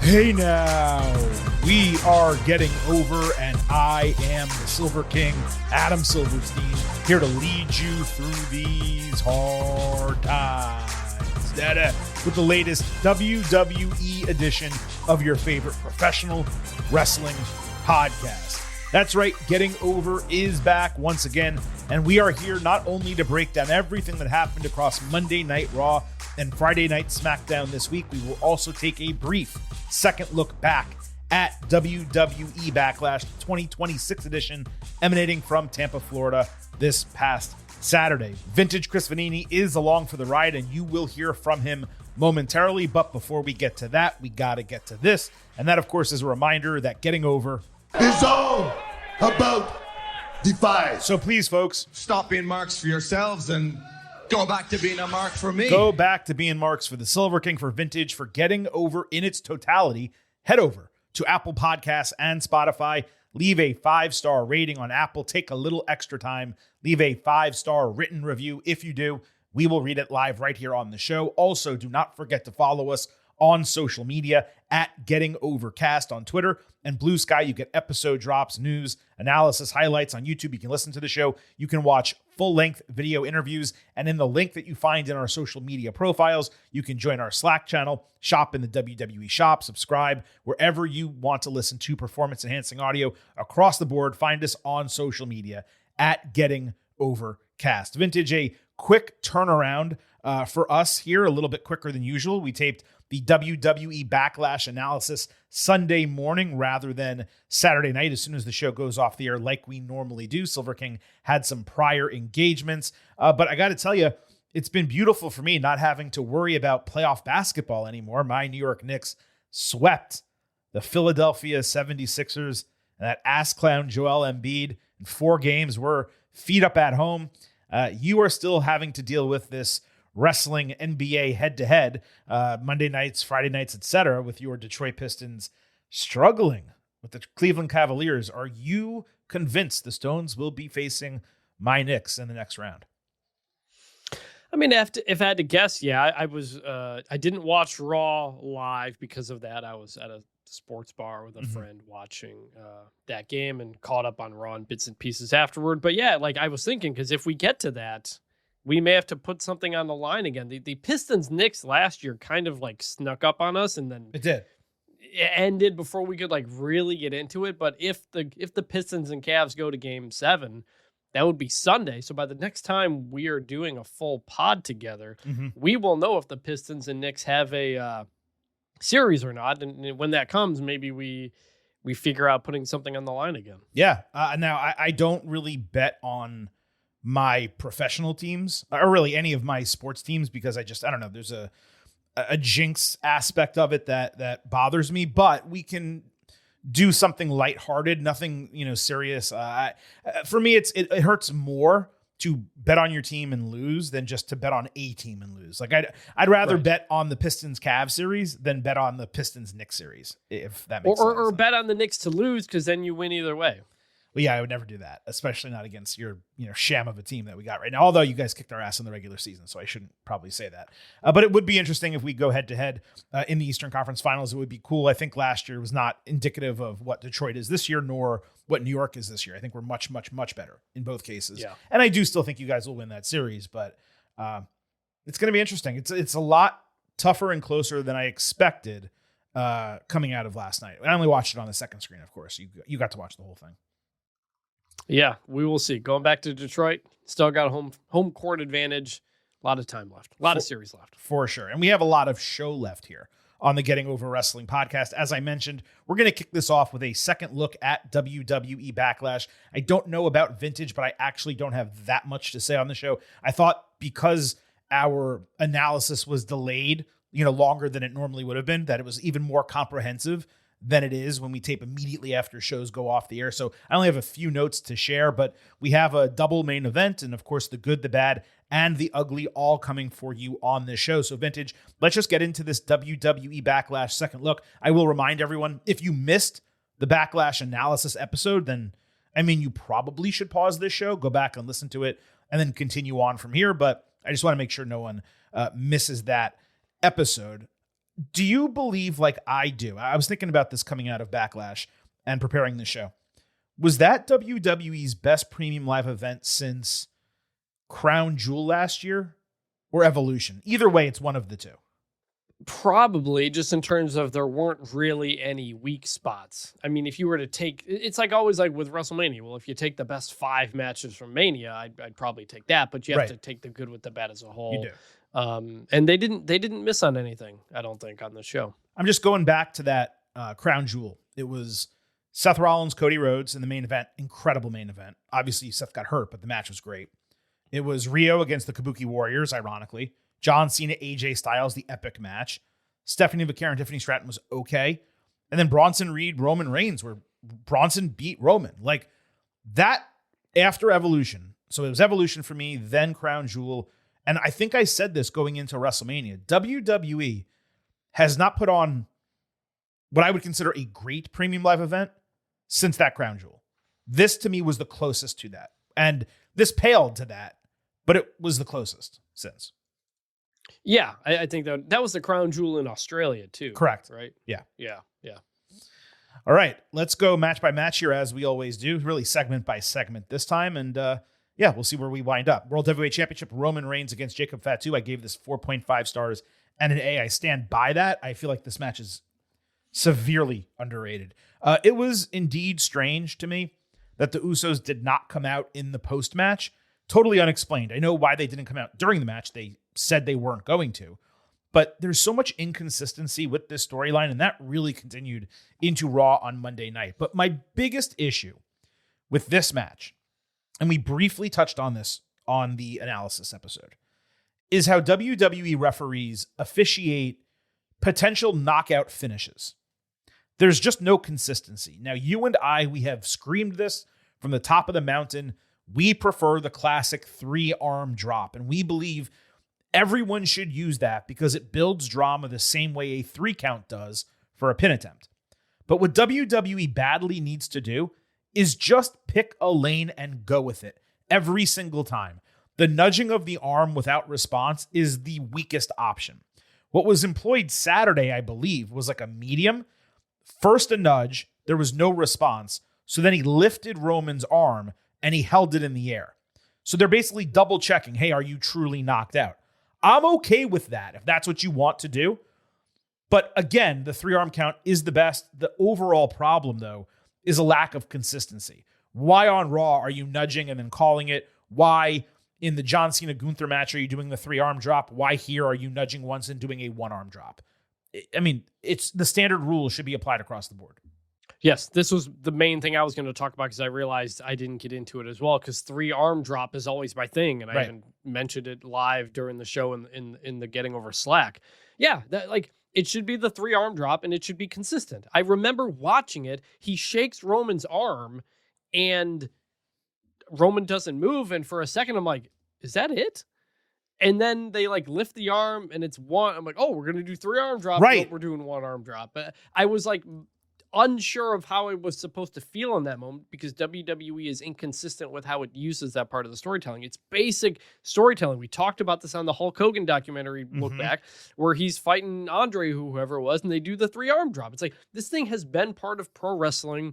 Hey now, we are getting over, and I am the Silver King, Adam Silverstein, here to lead you through these hard times. With the latest WWE edition of your favorite professional wrestling podcast. That's right, Getting Over is back once again, and we are here not only to break down everything that happened across Monday Night Raw and Friday Night SmackDown this week. We will also take a brief second look back at WWE Backlash 2026 edition, emanating from Tampa, Florida, this past Saturday. Vintage Chris Vanini is along for the ride, and you will hear from him momentarily. But before we get to that, we got to get to this. And that, of course, is a reminder that Getting Over is all about Defy. So please, folks, stop being marks for yourselves and go back to being a mark for me. Go back to being marks for the Silver King, for Vintage, for Getting Over in its totality. Head over to Apple Podcasts and Spotify. Leave a 5-star rating on Apple. Take a little extra time. Leave a 5-star written review. If you do, we will read it live right here on the show. Also, do not forget to follow us on social media at Getting Overcast on Twitter and Blue Sky. You get episode drops, news, analysis, highlights on YouTube. You can listen to the show. You can watch full-length video interviews. And in the link that you find in our social media profiles, you can join our Slack channel, shop in the WWE shop, subscribe wherever you want to listen to performance-enhancing audio across the board. Find us on social media at Getting Overcast. Vintage, a quick turnaround for us here, a little bit quicker than usual. We taped the WWE Backlash analysis Sunday morning rather than Saturday night as soon as the show goes off the air like we normally do. Silver King had some prior engagements, but I got to tell you, it's been beautiful for me not having to worry about playoff basketball anymore. My New York Knicks swept the Philadelphia 76ers, and that ass clown Joel Embiid in 4 games. We're feet up at home. You are still having to deal with this wrestling NBA head-to-head, Monday nights, Friday nights, etc., with your Detroit Pistons struggling with the Cleveland Cavaliers. Are you convinced the Stones will be facing my Knicks in the next round? I mean, if I had to guess, yeah, I didn't watch Raw live because of that. I was at a sports bar with a friend watching that game and caught up on Raw and bits and pieces afterward. But yeah, like I was thinking, because if we get to that, we may have to put something on the line again. The Pistons Knicks last year kind of like snuck up on us, and then it did. It ended before we could like really get into it. But if the Pistons and Cavs go to Game 7, that would be Sunday. So by the next time we are doing a full pod together, we will know if the Pistons and Knicks have a series or not. And when that comes, maybe we figure out putting something on the line again. Yeah. Now I don't really bet on my professional teams or really any of my sports teams because I don't know. There's a jinx aspect of it that bothers me, but we can do something lighthearted, nothing, serious. For me, it hurts more to bet on your team and lose than just to bet on a team and lose. Like I'd rather bet on the Pistons Cavs series than bet on the Pistons Knicks series, if that makes sense. Or bet on the Knicks to lose because then you win either way. Well, yeah, I would never do that, especially not against your sham of a team that we got right now. Although you guys kicked our ass in the regular season, so I shouldn't probably say that. But it would be interesting if we go head to head in the Eastern Conference Finals. It would be cool. I think last year was not indicative of what Detroit is this year, nor what New York is this year. I think we're much, much, much better in both cases. Yeah. And I do still think you guys will win that series, but it's going to be interesting. It's a lot tougher and closer than I expected coming out of last night. I only watched it on the second screen, of course. You got to watch the whole thing. Yeah, we will see. Going back to Detroit, still got a home court advantage. A lot of time left. A lot of series left. For sure. And we have a lot of show left here on the Getting Over Wrestling podcast. As I mentioned, we're going to kick this off with a second look at WWE Backlash. I don't know about Vintage, but I actually don't have that much to say on the show. I thought because our analysis was delayed, longer than it normally would have been, that it was even more comprehensive than it is when we tape immediately after shows go off the air. So I only have a few notes to share, but we have a double main event and of course the good, the bad, and the ugly all coming for you on this show. So Vintage, let's just get into this WWE Backlash second look. I will remind everyone, if you missed the Backlash analysis episode, then you probably should pause this show, go back and listen to it, and then continue on from here. But I just want to make sure no one misses that episode. do you believe, like I do? I was thinking about this coming out of Backlash and preparing the show. Was that WWE's best premium live event since Crown Jewel last year or Evolution? Either way, it's one of the two. Probably, just in terms of there weren't really any weak spots. I mean, if you were to take, it's like always like with WrestleMania. Well, if you take the best 5 matches from Mania, I'd probably take that, but you have to take the good with the bad as a whole. You do. And they didn't miss on anything, I don't think, on the show. I'm just going back to that Crown Jewel. It was Seth Rollins, Cody Rhodes in the main event. Incredible main event. Obviously, Seth got hurt, but the match was great. It was Rio against the Kabuki Warriors, ironically. John Cena, AJ Styles, the epic match. Stephanie Vaquer and Tiffany Stratton was okay. And then Bronson Reed, Roman Reigns, where Bronson beat Roman. Like that after Evolution. So it was Evolution for me, then Crown Jewel. And I think I said this going into WrestleMania. WWE has not put on what I would consider a great premium live event since that Crown Jewel. This to me was the closest to that. And this paled to that, but it was the closest since. Yeah, I think that was the Crown Jewel in Australia too. Correct. Right? Yeah. All right, let's go match by match here as we always do, really segment by segment this time. And we'll see where we wind up. World Heavyweight Championship, Roman Reigns against Jacob Fatu. I gave this 4.5 stars and an A. I stand by that. I feel like this match is severely underrated. It was indeed strange to me that the Usos did not come out in the post-match. Totally unexplained. I know why they didn't come out during the match. They said they weren't going to. But there's so much inconsistency with this storyline, and that really continued into Raw on Monday night. But my biggest issue with this match, and we briefly touched on this on the analysis episode, is how WWE referees officiate potential knockout finishes. There's just no consistency. Now, you and I, we have screamed this from the top of the mountain. We prefer the classic 3-arm drop, and we believe everyone should use that because it builds drama the same way a 3 count does for a pin attempt. But what WWE badly needs to do is just pick a lane and go with it every single time. The nudging of the arm without response is the weakest option. What was employed Saturday, I believe, was like a medium. First a nudge, there was no response. So then he lifted Roman's arm and he held it in the air. So they're basically double checking, hey, are you truly knocked out? I'm okay with that if that's what you want to do. But again, the 3-arm count is the best. The overall problem, though, is a lack of consistency. Why on Raw are you nudging and then calling it? Why in the John Cena Gunther match are you doing the 3-arm drop? Why here are you nudging once and doing a 1-arm drop? I mean, it's the standard rule should be applied across the board. Yes, this was the main thing I was going to talk about because I realized I didn't get into it as well because 3-arm drop is always my thing, and I even mentioned it live during the show in the Getting Over Slack. Yeah, that it should be the 3-arm drop and it should be consistent. I remember watching it. He shakes Roman's arm and Roman doesn't move, and for a second I'm like, is that it? And then they lift the arm and it's one. I'm like, oh, we're going to do 3-arm drop. Right. Nope, we're doing 1-arm drop. But I was unsure of how I was supposed to feel in that moment because WWE is inconsistent with how it uses that part of the storytelling. It's basic storytelling. We talked about this on the Hulk Hogan documentary, look back, where he's fighting Andre, whoever it was, and they do the 3-arm drop. It's like, this thing has been part of pro wrestling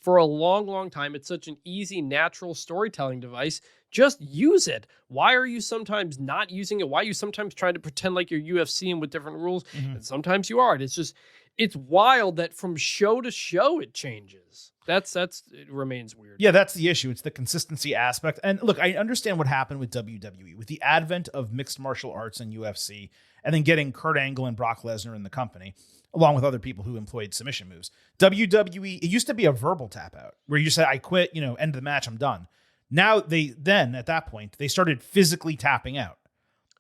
for a long, long time. It's such an easy, natural storytelling device. Just use it. Why are you sometimes not using it? Why are you sometimes trying to pretend like you're UFC and with different rules? And sometimes you aren't. It's wild that from show to show it changes. It remains weird. Yeah, that's the issue. It's the consistency aspect. And look, I understand what happened with WWE with the advent of mixed martial arts and UFC, and then getting Kurt Angle and Brock Lesnar in the company, along with other people who employed submission moves. WWE, it used to be a verbal tap out where you just said, I quit, end of the match, I'm done. Now at that point, they started physically tapping out.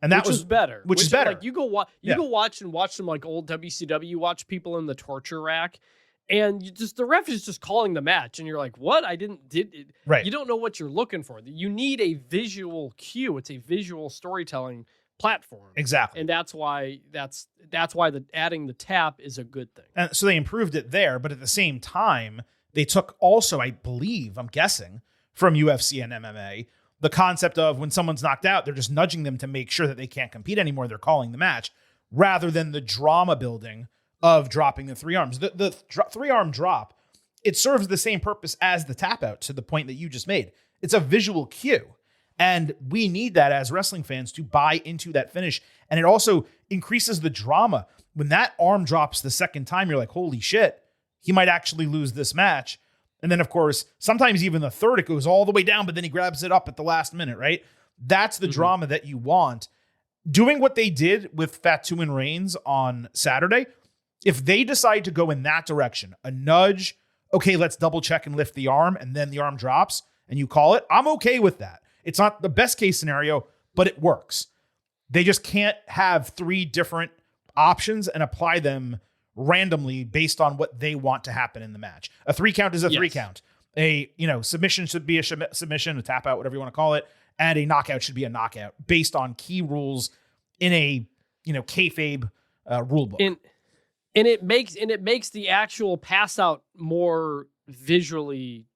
And that was better. Which is better. You go watch some old WCW, watch people in the torture rack, and the ref is just calling the match, and you're like, what? Right. You don't know what you're looking for. You need a visual cue. It's a visual storytelling platform. Exactly. And that's why adding the tap is a good thing. And so they improved it there, but at the same time, they took also, I believe, I'm guessing, from UFC and MMA, the concept of when someone's knocked out, they're just nudging them to make sure that they can't compete anymore. They're calling the match, rather than the drama building of dropping the three arms. The three-arm drop, it serves the same purpose as the tap out, to the point that you just made. It's a visual cue. And we need that as wrestling fans to buy into that finish. And it also increases the drama. When that arm drops the second time, you're like, holy shit, he might actually lose this match. And then, of course, sometimes even the third, it goes all the way down, but then he grabs it up at the last minute, right? That's the drama that you want. Doing what they did with Fatu and Reigns on Saturday, if they decide to go in that direction, a nudge, okay, let's double check and lift the arm, and then the arm drops, and you call it, I'm okay with that. It's not the best case scenario, but it works. They just can't have three different options and apply them randomly based on what they want to happen in the match. A 3 count is a 3 count. A, submission should be a submission, a tap out, whatever you want to call it. And a knockout should be a knockout based on key rules in a, kayfabe rule book. And it makes the actual pass out more visually,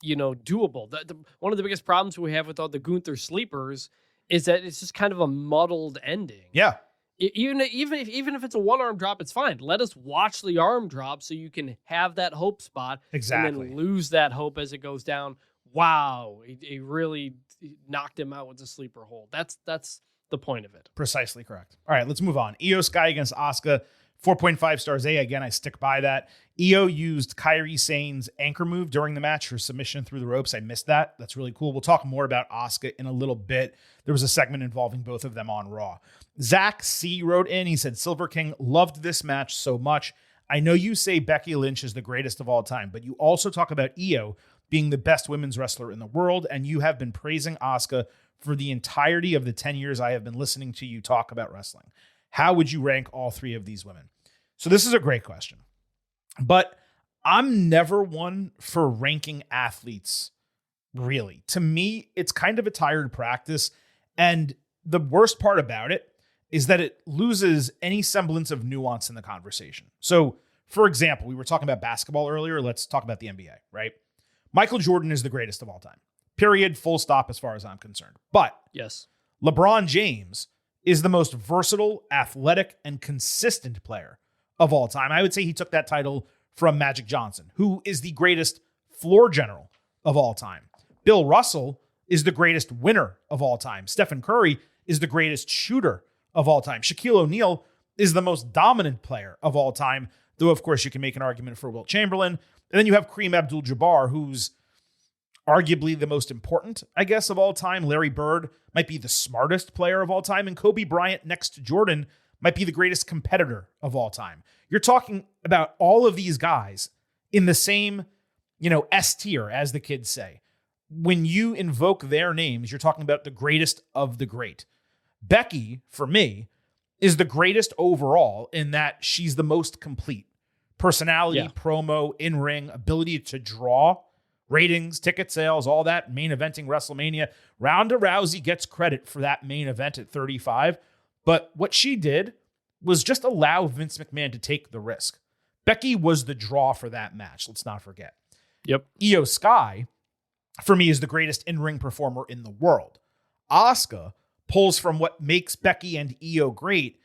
doable. One of the biggest problems we have with all the Gunther sleepers is that it's just kind of a muddled ending. Yeah. Even if it's a one-arm drop, it's fine. Let us watch the arm drop so you can have that hope spot. Exactly. And then lose that hope as it goes down. Wow, he really knocked him out with the sleeper hold. That's the point of it. Precisely correct. All right, let's move on. Io Sky against Asuka. 4.5 stars A. Again, I stick by that. Io used Kairi Sane's anchor move during the match, her submission through the ropes. I missed that. That's really cool. We'll talk more about Asuka in a little bit. There was a segment involving both of them on Raw. Zach C. wrote in. He said, Silver King loved this match so much. I know you say Becky Lynch is the greatest of all time, but you also talk about Io being the best women's wrestler in the world, and you have been praising Asuka for the entirety of the 10 years I have been listening to you talk about wrestling. How would you rank all three of these women? So this is a great question, but I'm never one for ranking athletes, really. To me, it's kind of a tired practice, and the worst part about it is that it loses any semblance of nuance in the conversation. So, for example, we were talking about basketball earlier. Let's talk about the NBA, right? Michael Jordan is the greatest of all time. Period, full stop, as far as I'm concerned. But yes, LeBron James is the most versatile, athletic, and consistent player of all time. I would say he took that title from Magic Johnson, who is the greatest floor general of all time. Bill Russell is the greatest winner of all time. Stephen Curry is the greatest shooter of all time. Shaquille O'Neal is the most dominant player of all time, though, of course, you can make an argument for Wilt Chamberlain. And then you have Kareem Abdul-Jabbar, who's arguably the most important, I guess, of all time. Larry Bird might be the smartest player of all time. And Kobe Bryant, next to Jordan, might be the greatest competitor of all time. You're talking about all of these guys in the same, S tier, as the kids say. When you invoke their names, you're talking about the greatest of the great. Becky, for me, is the greatest overall in that she's the most complete. Personality, promo, in-ring, ability to draw, ratings, ticket sales, all that, main eventing WrestleMania. Ronda Rousey gets credit for that main event at 35. But what she did was just allow Vince McMahon to take the risk. Becky was the draw for that match, let's not forget. Yep. Io Sky, for me, is the greatest in-ring performer in the world. Asuka pulls from what makes Becky and Io great,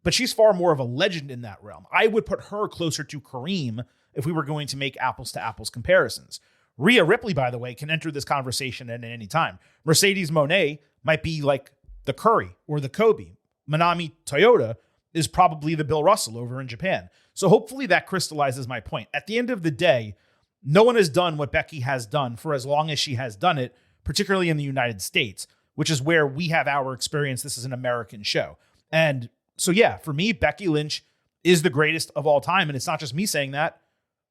but she's far more of a legend in that realm. I would put her closer to Kareem if we were going to make apples-to-apples comparisons. Rhea Ripley, by the way, can enter this conversation at any time. Mercedes Moné might be like the Curry or the Kobe. Manami Toyota is probably the Bill Russell over in Japan. So hopefully that crystallizes my point. At the end of the day, no one has done what Becky has done for as long as she has done it, particularly in the United States, which is where we have our experience. This is an American show. And so, yeah, for me, Becky Lynch is the greatest of all time. And it's not just me saying that.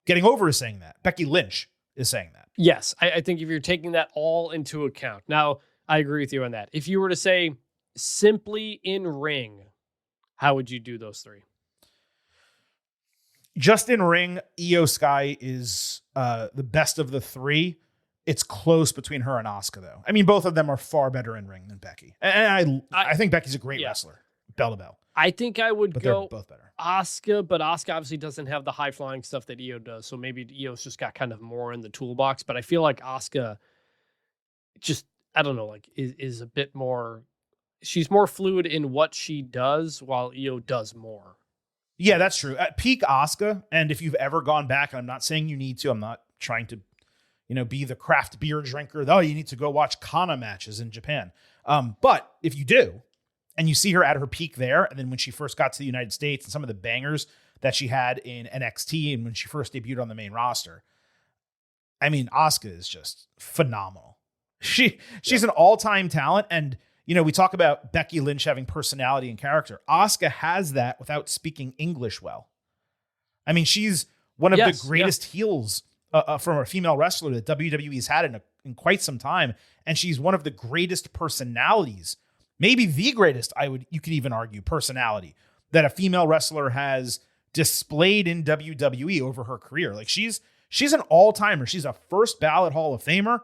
Getting Over is saying that. Becky Lynch is saying that. Yes, I think if you're taking that all into account. Now, I agree with you on that. If you were to say simply in ring, how would you do those three? Just in ring, Io Sky is the best of the three. It's close between her and Asuka, though. I mean, both of them are far better in ring than Becky. And I think Becky's a great wrestler, bell to bell. I think I would go they're both better. Asuka, but Asuka obviously doesn't have the high-flying stuff that Io does, so maybe Io's just got kind of more in the toolbox. But I feel like Asuka just, I don't know, like is a bit more she's more fluid in what she does while Io does more. Yeah, that's true. At peak Asuka, and if you've ever gone back, and I'm not saying you need to, I'm not trying to, be the craft beer drinker, though. You need to go watch Kana matches in Japan. But if you do, and you see her at her peak there, and then when she first got to the United States and some of the bangers that she had in NXT and when she first debuted on the main roster, I mean, Asuka is just phenomenal. She's an all-time talent, and we talk about Becky Lynch having personality and character. Asuka has that without speaking English well. I mean, she's one of the greatest heels from a female wrestler that WWE's had in quite some time, and she's one of the greatest personalities, maybe the greatest, you could even argue, personality that a female wrestler has displayed in WWE over her career. Like she's an all-timer. She's a first ballot Hall of Famer.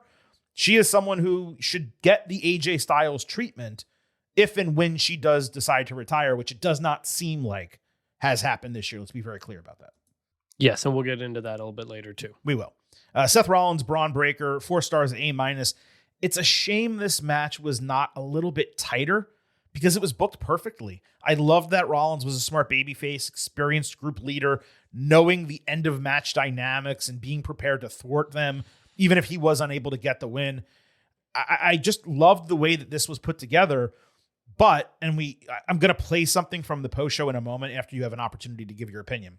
She is someone who should get the AJ Styles treatment if and when she does decide to retire, which it does not seem like has happened this year. Let's be very clear about that. Yes, and we'll get into that a little bit later too. We will. Seth Rollins, Braun Breaker, 4 stars, A-. It's a shame this match was not a little bit tighter because it was booked perfectly. I loved that Rollins was a smart babyface, experienced group leader, knowing the end of match dynamics and being prepared to thwart them, even if he was unable to get the win. I just loved the way that this was put together. But, I'm going to play something from the post show in a moment after you have an opportunity to give your opinion.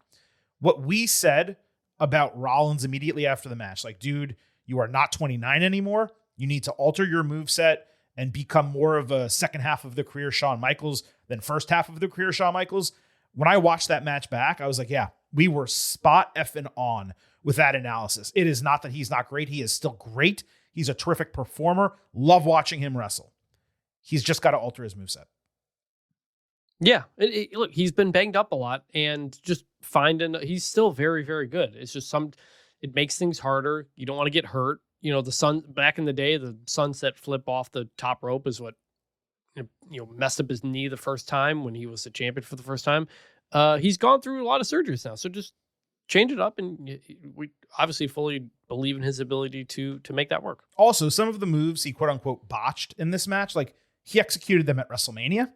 What we said about Rollins immediately after the match, like, dude, you are not 29 anymore. You need to alter your moveset and become more of a second half of the career Shawn Michaels than first half of the career Shawn Michaels. When I watched that match back, I was like, yeah, we were spot effing on with that analysis. It is not that he's not great. He is still great. He's a terrific performer. Love watching him wrestle. He's just got to alter his moveset. Yeah. Look, he's been banged up a lot and just he's still very, very good. It's just it makes things harder. You don't want to get hurt. Back in the day, the sunset flip off the top rope is what, messed up his knee the first time when he was the champion for the first time. He's gone through a lot of surgeries now. So just change it up. And we obviously fully believe in his ability to make that work. Also, some of the moves he quote unquote botched in this match, like he executed them at WrestleMania.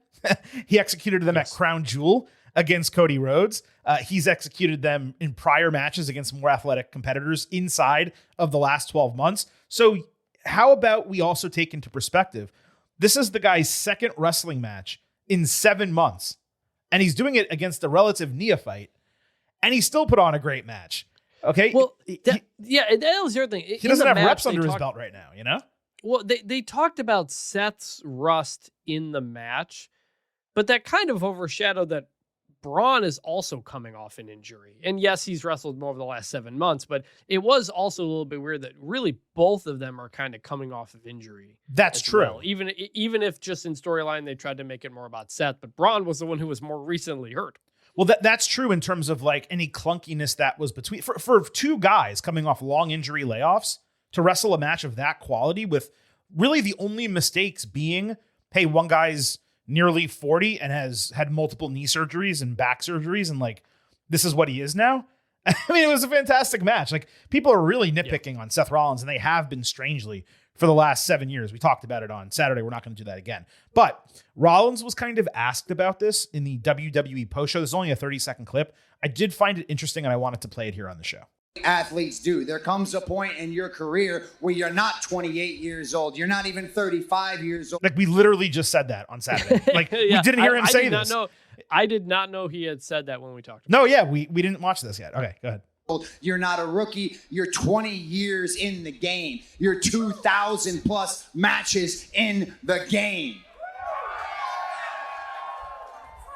He executed them at Crown Jewel against Cody Rhodes. He's executed them in prior matches against more athletic competitors inside of the last 12 months. So how about we also take into perspective, this is the guy's second wrestling match in 7 months, and he's doing it against a relative neophyte, and he still put on a great match. Okay. Well, that was the other thing. He doesn't have reps under his belt right now, Well, they talked about Seth's rust in the match, but that kind of overshadowed that Braun is also coming off an injury. And yes, he's wrestled more over the last 7 months, but it was also a little bit weird that really both of them are kind of coming off of injury. That's true. Well. Even if just in storyline, they tried to make it more about Seth, but Braun was the one who was more recently hurt. Well, that's true in terms of like any clunkiness that was between for 2 guys coming off long injury layoffs to wrestle a match of that quality with really the only mistakes being, hey, one guy's nearly 40 and has had multiple knee surgeries and back surgeries. And like, this is what he is now. I mean, it was a fantastic match. Like people are really nitpicking on Seth Rollins, and they have been strangely for the last 7 years. We talked about it on Saturday. We're not going to do that again. But Rollins was kind of asked about this in the WWE post show. There's only a 30-second clip. I did find it interesting, and I wanted to play it here on the show. Athletes do. There comes a point in your career where you're not 28 years old. You're not even 35 years old. Like we literally just said that on Saturday. Like we didn't hear him say this. I did not know he had said that when we talked about No, yeah, we didn't watch this yet. Okay, go ahead. You're not a rookie. You're 20 years in the game. You're 2,000 plus matches in the game.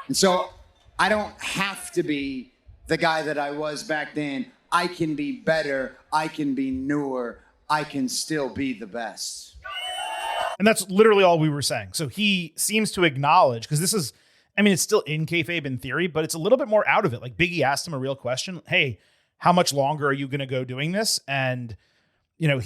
And so I don't have to be the guy that I was back then. I can be better. I can be newer. I can still be the best. And that's literally all we were saying. So he seems to acknowledge, because this is, I mean, it's still in kayfabe in theory, but it's a little bit more out of it. Like Big E asked him a real question. Hey, how much longer are you going to go doing this? And,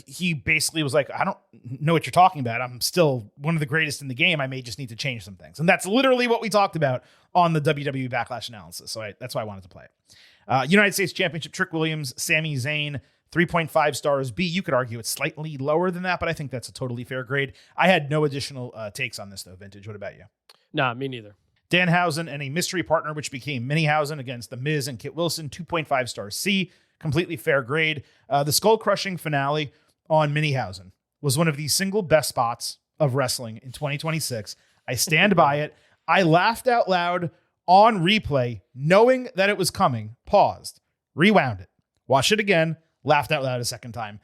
he basically was like, I don't know what you're talking about. I'm still one of the greatest in the game. I may just need to change some things. And that's literally what we talked about on the WWE Backlash analysis. So that's why I wanted to play it. United States Championship, Trick Williams, Sami Zayn, 3.5 stars B. You could argue it's slightly lower than that, but I think that's a totally fair grade. I had no additional takes on this, though, Vintage. What about you? Nah, me neither. Danhausen and a mystery partner, which became Minihausen against The Miz and Kit Wilson, 2.5 stars C, completely fair grade. The skull-crushing finale on Minihausen was one of the single best spots of wrestling in 2026. I stand by it. I laughed out loud on replay, knowing that it was coming, paused, rewound it, watched it again, laughed out loud a second time.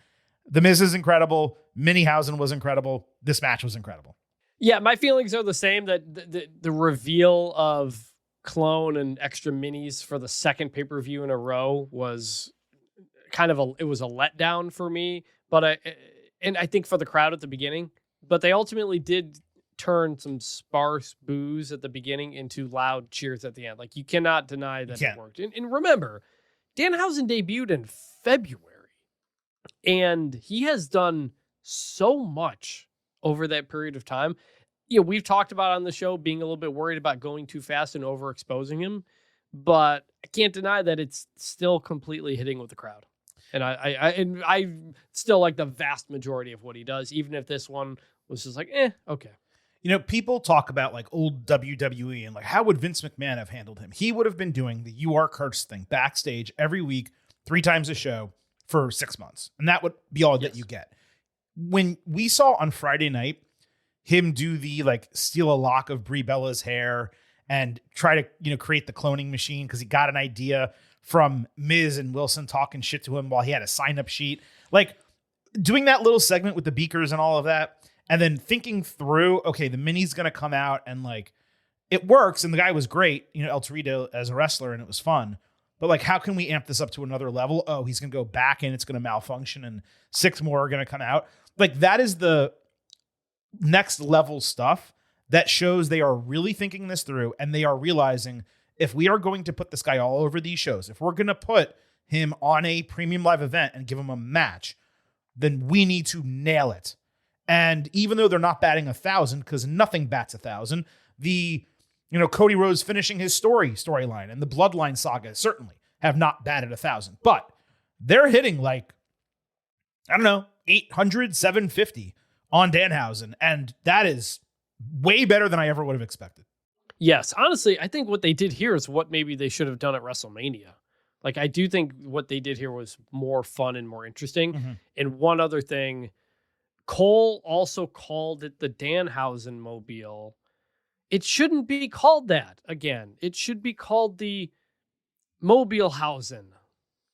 The Miz is incredible. Minihausen was incredible. This match was incredible. Yeah, my feelings are the same, that the reveal of Clone and extra minis for the second pay-per-view in a row was kind of it was a letdown for me, but I think for the crowd at the beginning, but they ultimately did turn some sparse boos at the beginning into loud cheers at the end. Like, you cannot deny that it worked. And remember, Danhausen debuted in February, and he has done so much over that period of time. We've talked about on the show being a little bit worried about going too fast and overexposing him, but I can't deny that it's still completely hitting with the crowd. And I still like the vast majority of what he does, even if this one was just like, okay. People talk about like old WWE and like, how would Vince McMahon have handled him? He would have been doing the "You Are Cursed" thing backstage every week, 3 times a show for 6 months. And that would be all that you get. When we saw on Friday night him do the like steal a lock of Brie Bella's hair and try to, create the cloning machine because he got an idea from Miz and Wilson talking shit to him while he had a sign-up sheet. Like, doing that little segment with the beakers and all of that, and then thinking through, okay, the mini's going to come out and like, it works. And the guy was great, El Torito as a wrestler, and it was fun. But like, how can we amp this up to another level? Oh, he's going to go back and it's going to malfunction and 6 more are going to come out. Like, that is the next level stuff that shows they are really thinking this through, and they are realizing, if we are going to put this guy all over these shows, if we're going to put him on a premium live event and give him a match, then we need to nail it. And even though they're not batting 1,000, because nothing bats 1,000, the, Cody Rhodes finishing his storyline and the Bloodline saga certainly have not batted 1,000, but they're hitting like, 800, 750 on Danhausen. And that is way better than I ever would have expected. Yes. Honestly, I think what they did here is what maybe they should have done at WrestleMania. Like, I do think what they did here was more fun and more interesting. Mm-hmm. And one other thing, Cole also called it the Danhausen Mobile. It shouldn't be called that again. It should be called the Mobilehausen.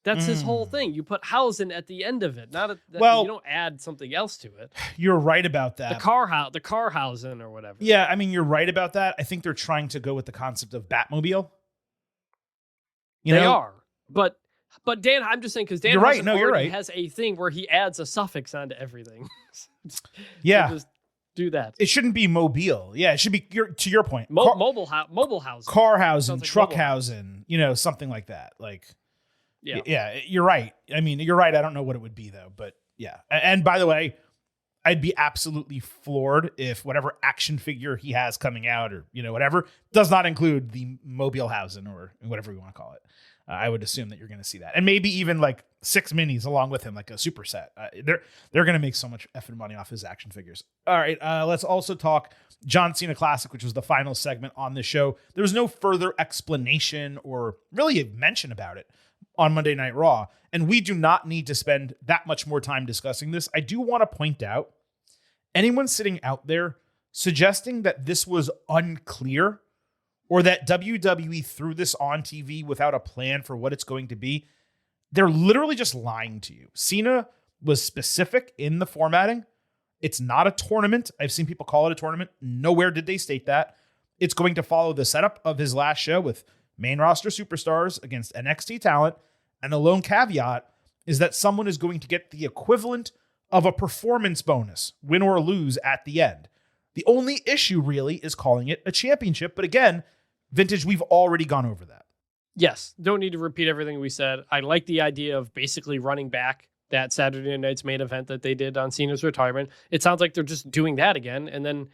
That's his whole thing. You put Hausen at the end of it. You don't add something else to it. You're right about that. The Carhausen or whatever. Yeah, I mean, you're right about that. I think they're trying to go with the concept of Batmobile. They are. But Dan, I'm just saying, because Dan you're right. has a thing where he adds a suffix onto everything. Yeah. So just do that. It shouldn't be mobile. Yeah, it should be, to your point. Mobile housing. Carhausen, like Truckhausen, something like that. Like, yeah, you're right. I mean, you're right. I don't know what it would be, though. But yeah. And by the way, I'd be absolutely floored if whatever action figure he has coming out or, whatever, does not include the Mobilehausen or whatever we want to call it. I would assume that you're going to see that. And maybe even like 6 minis along with him, like a superset. They're going to make so much effing money off his action figures. All right, let's also talk John Cena Classic, which was the final segment on the show. There was no further explanation or really a mention about it on Monday Night Raw. And we do not need to spend that much more time discussing this. I do want to point out, anyone sitting out there suggesting that this was unclear or that WWE threw this on TV without a plan for what it's going to be, they're literally just lying to you. Cena was specific in the formatting. It's not a tournament. I've seen people call it a tournament. Nowhere did they state that. It's going to follow the setup of his last show with main roster superstars against NXT talent. And the lone caveat is that someone is going to get the equivalent of a performance bonus, win or lose at the end. The only issue really is calling it a championship. But again, Vintage, we've already gone over that. Yes. Don't need to repeat everything we said. I like the idea of basically running back that Saturday night's main event that they did on Cena's retirement. It sounds like they're just doing that again and then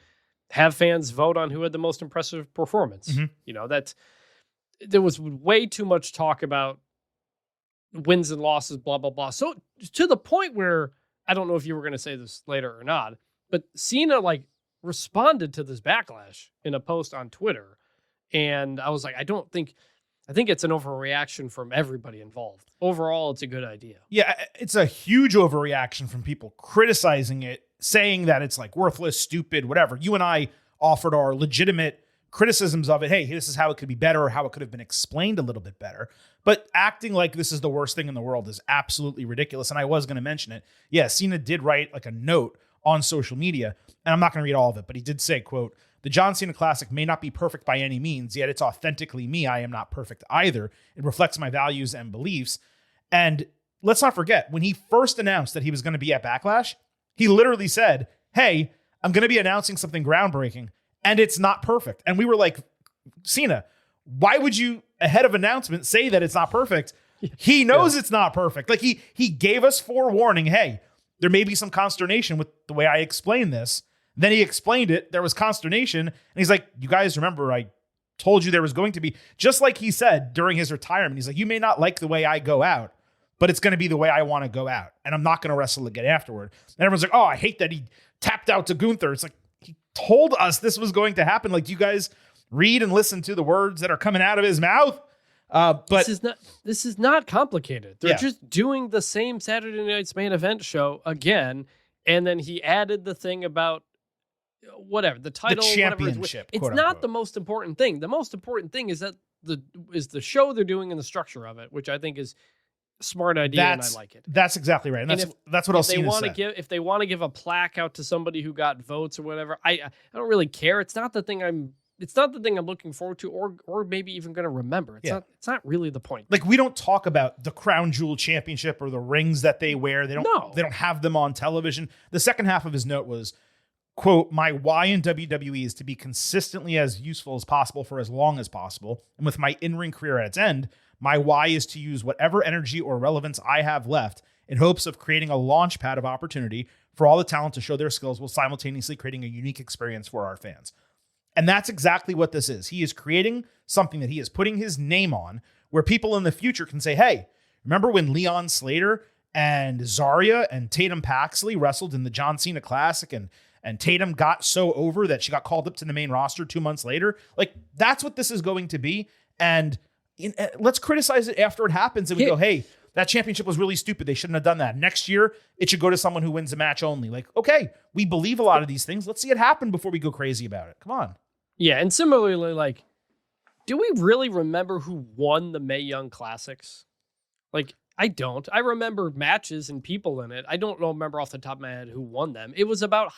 have fans vote on who had the most impressive performance. Mm-hmm. There was way too much talk about wins and losses, blah, blah, blah. So to the point where, I don't know if you were going to say this later or not, but Cena responded to this backlash in a post on Twitter. And I was like, I think it's an overreaction from everybody involved. Overall, it's a good idea. Yeah, it's a huge overreaction from people criticizing it, saying that it's like worthless, stupid, whatever. You and I offered our legitimate criticisms of it. Hey, this is how it could be better, or how it could have been explained a little bit better. But acting like this is the worst thing in the world is absolutely ridiculous. And I was going to mention it. Yeah, Cena did write like a note on social media, and I'm not going to read all of it, but he did say, quote, "The John Cena Classic may not be perfect by any means, yet it's authentically me. I am not perfect either. It reflects my values and beliefs." And let's not forget, when he first announced that he was going to be at Backlash, he literally said, "Hey, I'm going to be announcing something groundbreaking, and it's not perfect." And we were like, Cena, why would you, ahead of announcement, say that it's not perfect? He knows it's not perfect. Like he gave us forewarning, hey, there may be some consternation with the way I explain this. Then he explained it. There was consternation. And he's like, you guys remember, I told you there was going to be, just like he said during his retirement, he's like, you may not like the way I go out, but it's going to be the way I want to go out. And I'm not going to wrestle again afterward. And everyone's like, oh, I hate that he tapped out to Gunther. It's like, he told us this was going to happen. Like, do you guys read and listen to the words that are coming out of his mouth? But this is not complicated. They're just doing the same Saturday Night's Main Event show again. And then he added the thing about whatever the title, the championship. It's not unquote. the most important thing. The most important thing is that the show they're doing and the structure of it, which I think is a smart idea, and I like it. That's exactly right. And that's what I'll see. If they want to give a plaque out to somebody who got votes or whatever, I don't really care. It's not the thing I'm looking forward to, or maybe even going to remember. It's not really the point. Like, we don't talk about the Crown Jewel Championship or the rings that they wear. They don't have them on television. The second half of his note was, quote, "My why in WWE is to be consistently as useful as possible for as long as possible. And with my in-ring career at its end, my why is to use whatever energy or relevance I have left in hopes of creating a launch pad of opportunity for all the talent to show their skills while simultaneously creating a unique experience for our fans." And that's exactly what this is. He is creating something that he is putting his name on, where people in the future can say, hey, remember when Leon Slater and Zarya and Tatum Paxley wrestled in the John Cena Classic, and Tatum got so over that she got called up to the main roster 2 months later? Like, that's what this is going to be. And let's criticize it after it happens, and we go, hey, that championship was really stupid. They shouldn't have done that. Next year, it should go to someone who wins the match only. Like, okay, we believe a lot of these things. Let's see it happen before we go crazy about it. Come on. Yeah, and similarly, like, do we really remember who won the Mae Young Classics? Like, I don't. I remember matches and people in it. I don't remember off the top of my head who won them. It was about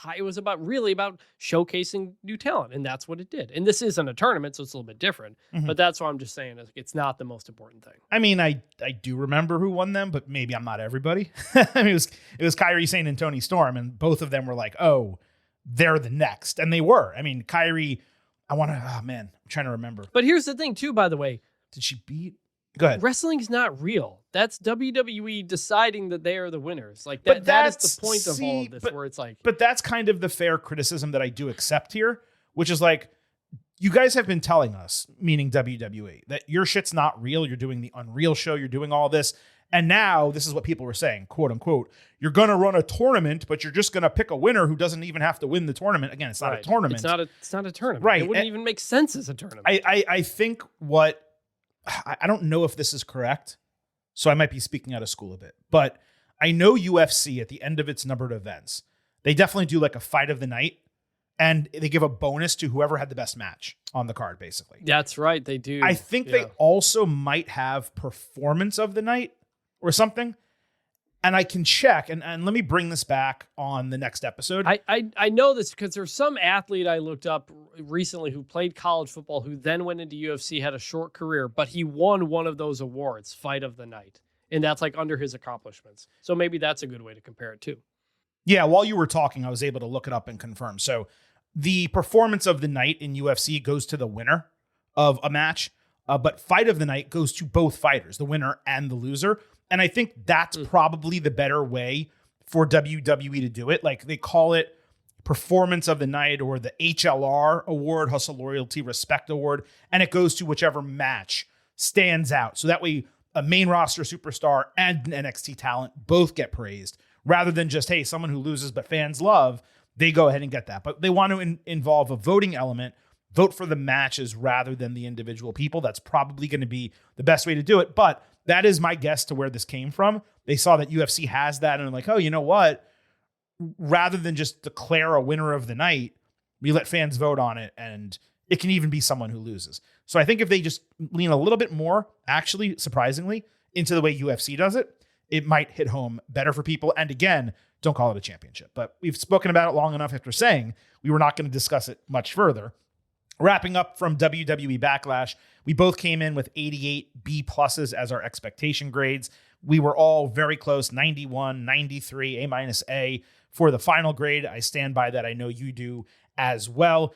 really about showcasing new talent, and that's what it did. And this isn't a tournament, so it's a little bit different. Mm-hmm. But that's what I'm just saying. It's not the most important thing. I mean, I do remember who won them, but maybe I'm not everybody. I mean, it was Kairi Sane and Toni Storm, and both of them were like, oh, they're the next. And they were. I mean, Kairi, I'm trying to remember. But here's the thing, too, by the way. Did she beat? Go ahead. Wrestling's not real. That's WWE deciding that they are the winners. Like, that is the point of all of this, where it's like. But that's kind of the fair criticism that I do accept here, which is like, you guys have been telling us, meaning WWE, that your shit's not real. You're doing the Unreal show. You're doing all this. And now this is what people were saying, quote unquote, you're going to run a tournament, but you're just going to pick a winner who doesn't even have to win the tournament. Again, it's not a tournament. It's not a tournament. Right. It wouldn't even make sense as a tournament. I think I don't know if this is correct, so I might be speaking out of school a bit, but I know UFC at the end of its numbered events, they definitely do like a fight of the night, and they give a bonus to whoever had the best match on the card, basically. That's right, they do. I think they also might have performance of the night or something. And I can check, and let me bring this back on the next episode. I know this because there's some athlete I looked up recently who played college football who then went into UFC, had a short career, but he won one of those awards, Fight of the Night. And that's like under his accomplishments. So maybe that's a good way to compare it too. Yeah, while you were talking, I was able to look it up and confirm. So the performance of the night in UFC goes to the winner of a match, but Fight of the Night goes to both fighters, the winner and the loser. And I think that's probably the better way for WWE to do it. Like, they call it Performance of the Night or the HLR Award, Hustle, Loyalty, Respect Award, and it goes to whichever match stands out. So that way a main roster superstar and an NXT talent both get praised, rather than just, hey, someone who loses but fans love. they go ahead and get that. But they want to involve a voting element, vote for the matches rather than the individual people. That's probably going to be the best way to do it. But that is my guess to where this came from. They saw that UFC has that and they're like, oh, you know what? Rather than just declare a winner of the night, we let fans vote on it, and it can even be someone who loses. So I think if they just lean a little bit more, actually, surprisingly, into the way UFC does it, it might hit home better for people. And again, don't call it a championship. But we've spoken about it long enough after saying we were not going to discuss it much further. Wrapping up from WWE Backlash, we both came in with 88 B pluses as our expectation grades. We were all very close, 91, 93, A-A for the final grade. I stand by that. I know you do as well.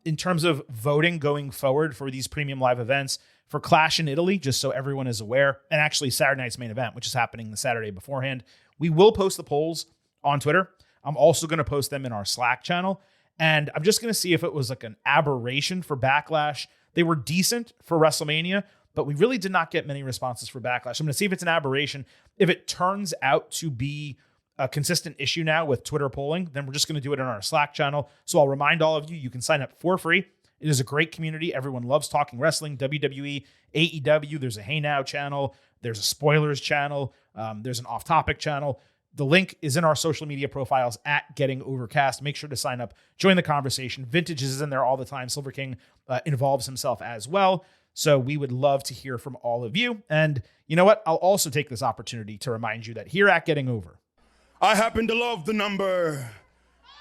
In terms of voting going forward for these premium live events, for Clash in Italy, just so everyone is aware, and actually Saturday night's main event, which is happening the Saturday beforehand, we will post the polls on Twitter. I'm also going to post them in our Slack channel. And I'm just going to see if it was like an aberration for Backlash. They were decent for WrestleMania, but we really did not get many responses for Backlash. I'm going to see if it's an aberration. If it turns out to be a consistent issue now with Twitter polling, then we're just going to do it in our Slack channel. So I'll remind all of you, you can sign up for free. It is a great community. Everyone loves talking wrestling, WWE, AEW. There's a Hey Now channel. There's a spoilers channel. There's an off-topic channel. The link is in our social media profiles at Getting Overcast. Make sure to sign up, join the conversation. Vintage is in there all the time. Silver King involves himself as well. So we would love to hear from all of you. And you know what? I'll also take this opportunity to remind you that here at Getting Over, I happen to love the number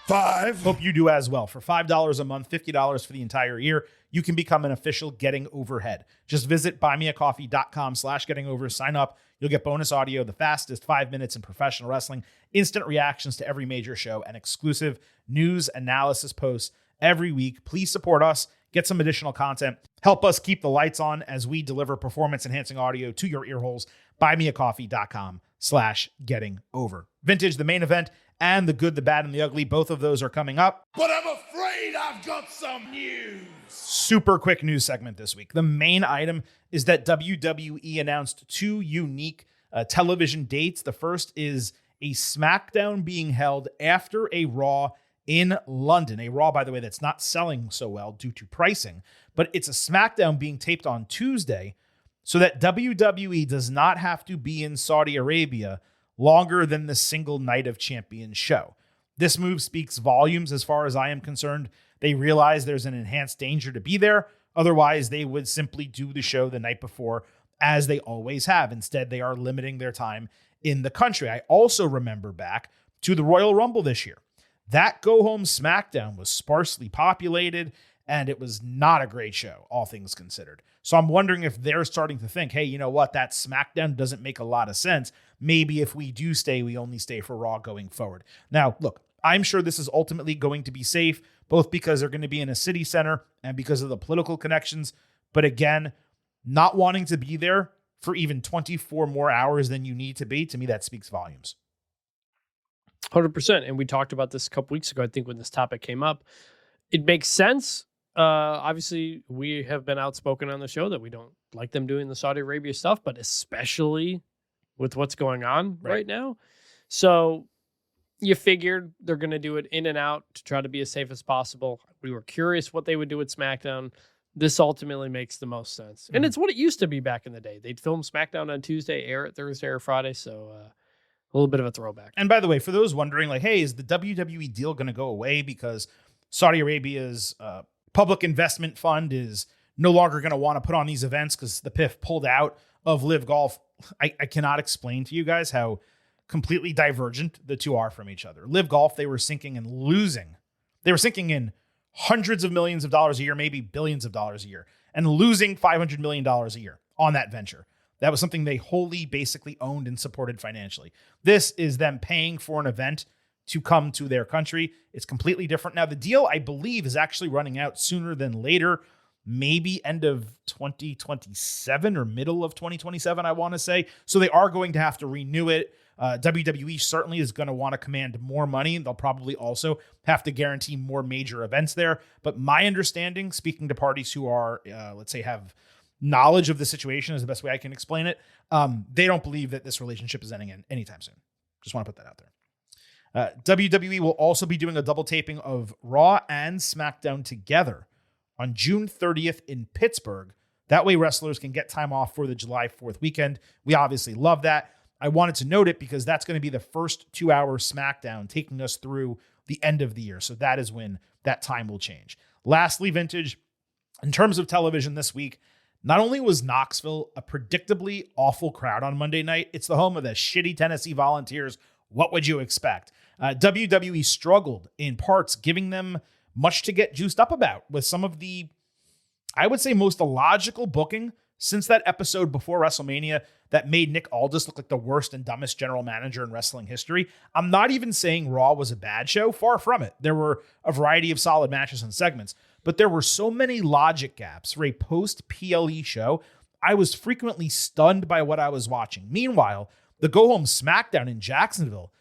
5. hope you do as well. For $5 a month, $50 for the entire year, you can become an official Getting Overhead. Just visit buymeacoffee.com/gettingover, sign up. You'll get bonus audio, the fastest 5 minutes in professional wrestling, instant reactions to every major show, and exclusive news analysis posts every week. Please support us. Get some additional content. Help us keep the lights on as we deliver performance-enhancing audio to your ear holes. Buymeacoffee.com/gettingover. Vintage, the main event, and the good, the bad, and the ugly. Both of those are coming up. But I'm afraid I've got some news. Super quick news segment this week. The main item is that WWE announced 2 unique television dates. The first is a SmackDown being held after a Raw in London. A Raw, by the way, that's not selling so well due to pricing, but it's a SmackDown being taped on Tuesday so that WWE does not have to be in Saudi Arabia longer than the single Night of Champions show. This move speaks volumes as far as I am concerned. They realize there's an enhanced danger to be there. Otherwise, they would simply do the show the night before, as they always have. Instead, they are limiting their time in the country. I also remember back to the Royal Rumble this year. That go-home SmackDown was sparsely populated, and it was not a great show, all things considered. So I'm wondering if they're starting to think, hey, you know what? That SmackDown doesn't make a lot of sense. Maybe if we do stay, we only stay for Raw going forward. Now, look, I'm sure this is ultimately going to be safe, both because they're going to be in a city center and because of the political connections. But again, not wanting to be there for even 24 more hours than you need to be, to me, that speaks volumes. 100%. And we talked about this a couple weeks ago, I think, when this topic came up. It makes sense. Obviously, we have been outspoken on the show that we don't like them doing the Saudi Arabia stuff, but especially with what's going on right now. So you figured they're going to do it in and out to try to be as safe as possible. We were curious what they would do at SmackDown. This ultimately makes the most sense. And it's what it used to be back in the day. They'd film SmackDown on Tuesday, air it Thursday or Friday. So a little bit of a throwback. And by the way, for those wondering, like, hey, is the WWE deal going to go away because Saudi Arabia's public investment fund is no longer going to want to put on these events because the PIF pulled out of Live Golf? I cannot explain to you guys how completely divergent the two are from each other. Live Golf, they were sinking and losing. They were sinking in hundreds of millions of dollars a year, maybe billions of dollars a year, and losing $500 million a year on that venture. That was something they wholly basically owned and supported financially. This is them paying for an event to come to their country. It's completely different. Now, the deal, I believe, is actually running out sooner than later, maybe end of 2027 or middle of 2027, I want to say. So they are going to have to renew it. WWE certainly is going to want to command more money. They'll probably also have to guarantee more major events there. But my understanding, speaking to parties who are, let's say, have knowledge of the situation is the best way I can explain it, they don't believe that this relationship is ending anytime soon. Just want to put that out there. WWE will also be doing a double taping of Raw and SmackDown together on June 30th in Pittsburgh. That way wrestlers can get time off for the July 4th weekend. We obviously love that. I wanted to note it because that's going to be the first 2-hour SmackDown taking us through the end of the year. So that is when that time will change. Lastly, Vintage, in terms of television this week, not only was Knoxville a predictably awful crowd on Monday night, it's the home of the shitty Tennessee Volunteers. What would you expect? WWE struggled in parts, giving them much to get juiced up about with some of the, I would say, most illogical booking since that episode before WrestleMania that made Nick Aldis look like the worst and dumbest general manager in wrestling history. I'm not even saying Raw was a bad show. Far from it. There were a variety of solid matches and segments, but there were so many logic gaps for a post-PLE show. I was frequently stunned by what I was watching. Meanwhile, the go-home SmackDown in Jacksonville,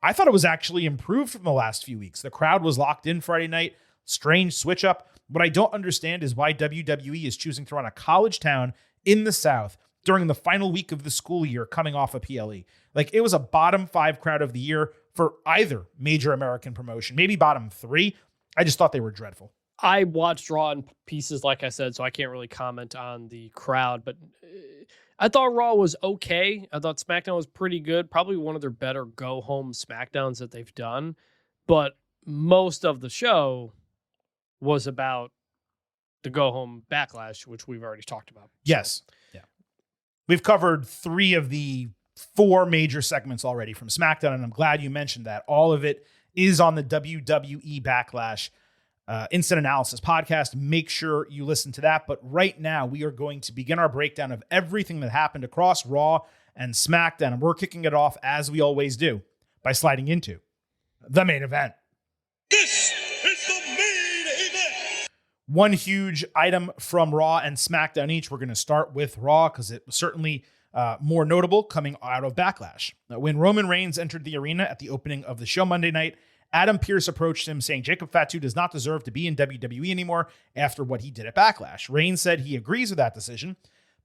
I thought it was actually improved from the last few weeks. The crowd was locked in Friday night. Strange switch up. What I don't understand is why WWE is choosing to run a college town in the South during the final week of the school year coming off a PLE. Like, it was a bottom 5 crowd of the year for either major American promotion, maybe bottom 3. I just thought they were dreadful. I watched Raw in pieces, like I said, so I can't really comment on the crowd, but I thought Raw was okay. I thought SmackDown was pretty good. Probably one of their better go-home SmackDowns that they've done. But most of the show was about the go-home Backlash, which we've already talked about. Yes. Yeah. We've covered 3 of the 4 major segments already from SmackDown, and I'm glad you mentioned that. All of it is on the WWE Backlash Instant Analysis podcast. Make sure you listen to that. But right now, we are going to begin our breakdown of everything that happened across Raw and SmackDown, and we're kicking it off, as we always do, by sliding into the main event. This is the main event. One huge item from Raw and SmackDown each. We're going to start with Raw because it was certainly more notable coming out of Backlash. When Roman Reigns entered the arena at the opening of the show Monday night, Adam Pearce approached him saying Jacob Fatu does not deserve to be in WWE anymore after what he did at Backlash. Reigns said he agrees with that decision,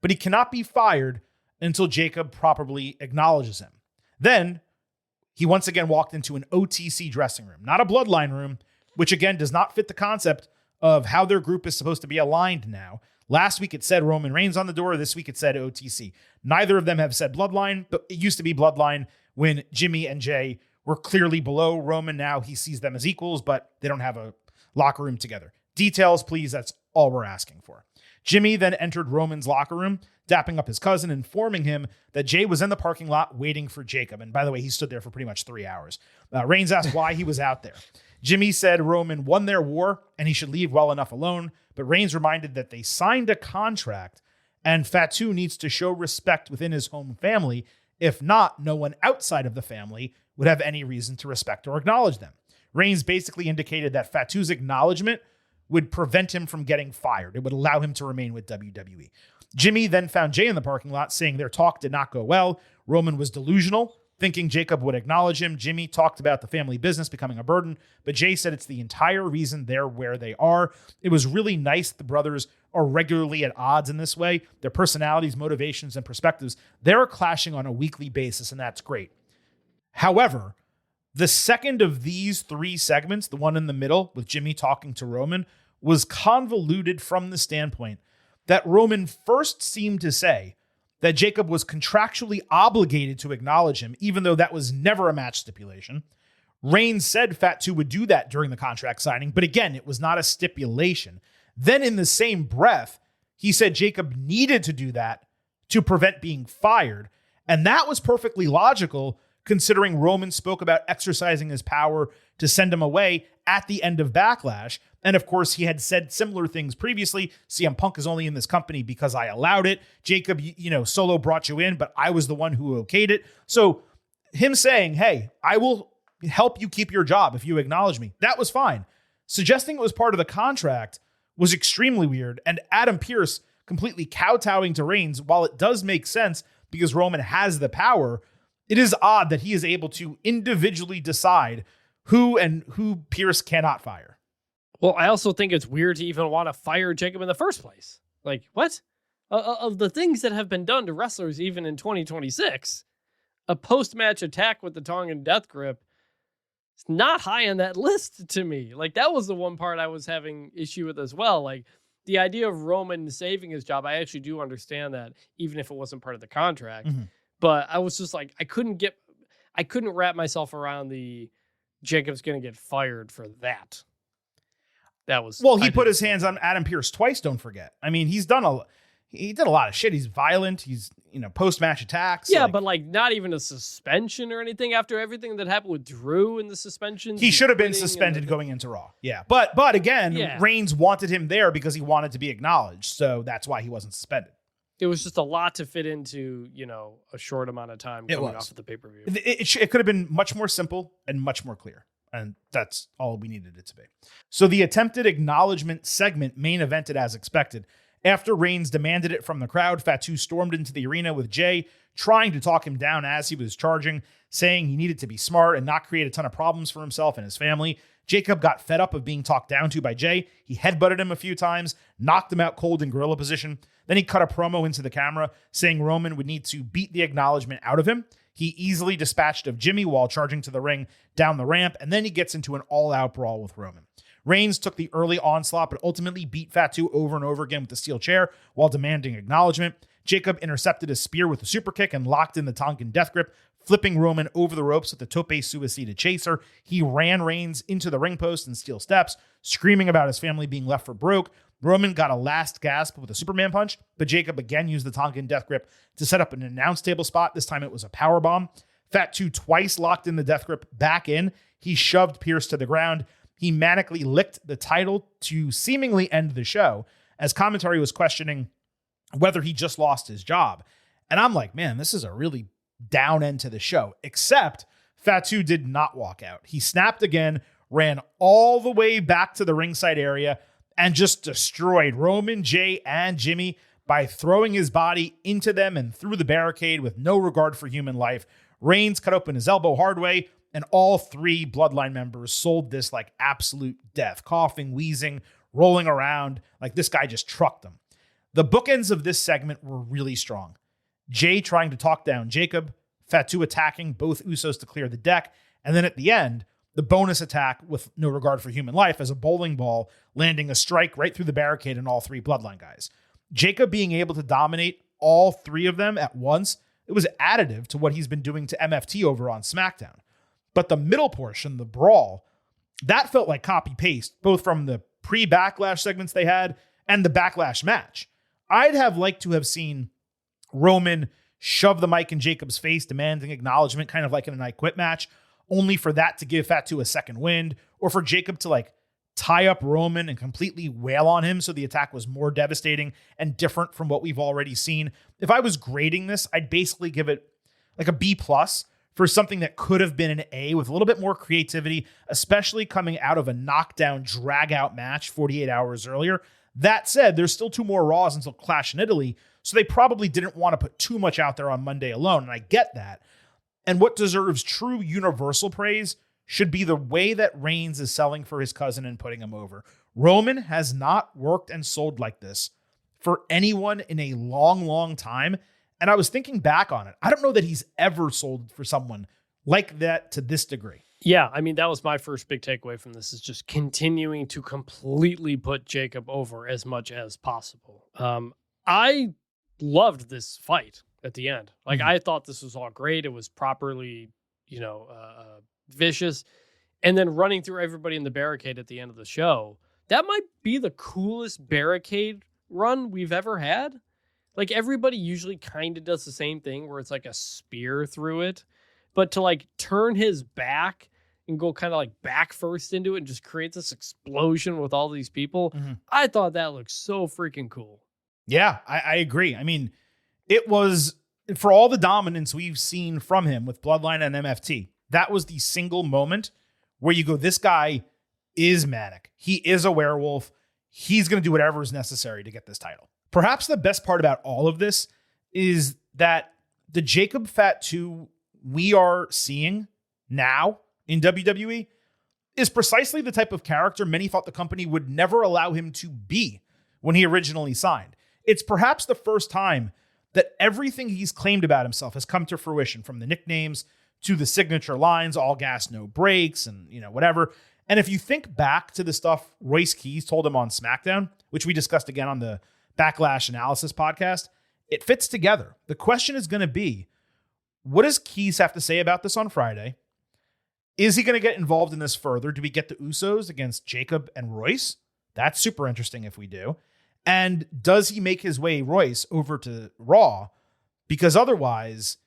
but he cannot be fired until Jacob properly acknowledges him. Then he once again walked into an OTC dressing room, not a bloodline room, which again does not fit the concept of how their group is supposed to be aligned now. Last week it said Roman Reigns on the door. This week it said OTC. Neither of them have said bloodline, but it used to be bloodline when Jimmy and Jay were clearly below Roman. Now he sees them as equals, but they don't have a locker room together. Details, please. That's all we're asking for. Jimmy then entered Roman's locker room, dapping up his cousin, informing him that Jay was in the parking lot waiting for Jacob. And by the way, he stood there for pretty much 3 hours. Reigns asked why he was out there. Jimmy said Roman won their war and he should leave well enough alone. But Reigns reminded that they signed a contract and Fatu needs to show respect within his home family. If not, no one outside of the family would have any reason to respect or acknowledge them. Reigns basically indicated that Fatu's acknowledgement would prevent him from getting fired. It would allow him to remain with WWE. Jimmy then found Jay in the parking lot saying their talk did not go well. Roman was delusional, thinking Jacob would acknowledge him. Jimmy talked about the family business becoming a burden, but Jay said it's the entire reason they're where they are. It was really nice the brothers are regularly at odds in this way. Their personalities, motivations, and perspectives, they're clashing on a weekly basis, and that's great. However, the second of these 3 segments, the one in the middle with Jimmy talking to Roman, was convoluted from the standpoint that Roman first seemed to say that Jacob was contractually obligated to acknowledge him, even though that was never a match stipulation. Reigns said Fatu would do that during the contract signing, but again, it was not a stipulation. Then in the same breath, he said Jacob needed to do that to prevent being fired. And that was perfectly logical, considering Roman spoke about exercising his power to send him away at the end of Backlash. And of course, he had said similar things previously. CM Punk is only in this company because I allowed it. Jacob, Solo brought you in, but I was the one who okayed it. So him saying, hey, I will help you keep your job if you acknowledge me, that was fine. Suggesting it was part of the contract was extremely weird. And Adam Pearce completely kowtowing to Reigns, while it does make sense because Roman has the power, it is odd that he is able to individually decide who Pearce cannot fire. Well, I also think it's weird to even want to fire Jacob in the first place. Like, what? Of the things that have been done to wrestlers even in 2026, a post-match attack with the Tongan death grip it's not high on that list to me. Like, that was the one part I was having issue with as well. Like, the idea of Roman saving his job, I actually do understand that, even if it wasn't part of the contract. Mm-hmm. But I was just like, I couldn't wrap myself around the Jacob's going to get fired for that. That was well. He put his hands on Adam Pearce twice. Don't forget. I mean, he did a lot of shit. He's violent. He's post-match attacks. Yeah, but like not even a suspension or anything after everything that happened with Drew in the suspension. He should have been suspended going into Raw. Yeah, but again, Reigns wanted him there because he wanted to be acknowledged. So that's why he wasn't suspended. It was just a lot to fit into, a short amount of time coming off of the pay-per-view. It could have been much more simple and much more clear. And that's all we needed it to be. So the attempted acknowledgement segment main evented as expected. After Reigns demanded it from the crowd, Fatu stormed into the arena with Jay, trying to talk him down as he was charging, saying he needed to be smart and not create a ton of problems for himself and his family. Jacob got fed up of being talked down to by Jay. He headbutted him a few times, knocked him out cold in gorilla position. Then he cut a promo into the camera, saying Roman would need to beat the acknowledgement out of him. He easily dispatched of Jimmy while charging to the ring down the ramp, and then he gets into an all-out brawl with Roman. Reigns took the early onslaught, but ultimately beat Fatu over and over again with the steel chair while demanding acknowledgement. Jacob intercepted a spear with a super kick and locked in the Tonkin death grip, flipping Roman over the ropes with the tope suicida chaser. He ran Reigns into the ring post and steel steps, screaming about his family being left for broke. Roman got a last gasp with a Superman punch, but Jacob again used the Tonkin death grip to set up an announce table spot. This time it was a powerbomb. Fatu twice locked in the death grip back in. He shoved Pearce to the ground. He manically licked the title to seemingly end the show, as commentary was questioning whether he just lost his job. And I'm like, man, this is a really down end to the show, except Fatu did not walk out. He snapped again, ran all the way back to the ringside area, and just destroyed Roman, Jay, and Jimmy by throwing his body into them and through the barricade with no regard for human life. Reigns cut open his elbow hard way, and all three Bloodline members sold this like absolute death, coughing, wheezing, rolling around, like this guy just trucked them. The bookends of this segment were really strong. Jay trying to talk down Jacob, Fatu attacking both Usos to clear the deck, and then at the end, the bonus attack with no regard for human life as a bowling ball landing a strike right through the barricade and all three Bloodline guys. Jacob being able to dominate all three of them at once, it was additive to what he's been doing to MFT over on SmackDown. But the middle portion, the brawl, that felt like copy-paste, both from the pre-Backlash segments they had and the Backlash match. I'd have liked to have seen Roman shove the mic in Jacob's face, demanding acknowledgement, kind of like in an I Quit match, only for that to give Fatu a second wind, or for Jacob to like tie up Roman and completely wail on him so the attack was more devastating and different from what we've already seen. If I was grading this, I'd basically give it like a B+ for something that could have been an A with a little bit more creativity, especially coming out of a knockdown, drag-out match 48 hours earlier. That said, there's still 2 more Raws until Clash in Italy, so they probably didn't want to put too much out there on Monday alone, and I get that. And what deserves true universal praise should be the way that Reigns is selling for his cousin and putting him over. Roman has not worked and sold like this for anyone in a long, long time. And I was thinking back on it. I don't know that he's ever sold for someone like that to this degree. Yeah, I mean, that was my first big takeaway from this, is just continuing to completely put Jacob over as much as possible. I loved this fight at the end. Like, I thought this was all great. It was properly, vicious. And then running through everybody in the barricade at the end of the show, that might be the coolest barricade run we've ever had. Like, everybody usually kind of does the same thing where it's like a spear through it. But to like turn his back and go kind of like back first into it and just create this explosion with all these people, I thought that looked so freaking cool. Yeah, I agree. I mean, it was, for all the dominance we've seen from him with Bloodline and MFT, that was the single moment where you go, this guy is manic. He is a werewolf. He's going to do whatever is necessary to get this title. Perhaps the best part about all of this is that the Jacob Fatu we are seeing now in WWE is precisely the type of character many thought the company would never allow him to be when he originally signed. It's perhaps the first time that everything he's claimed about himself has come to fruition, from the nicknames to the signature lines, all gas, no brakes, and whatever. And if you think back to the stuff Royce Keys told him on SmackDown, which we discussed again on the Backlash Analysis podcast, it fits together. The question is going to be, what does Keys have to say about this on Friday? Is he going to get involved in this further? Do we get the Usos against Jacob and Royce? That's super interesting if we do. And does he make his way, Royce, over to Raw? Because otherwise,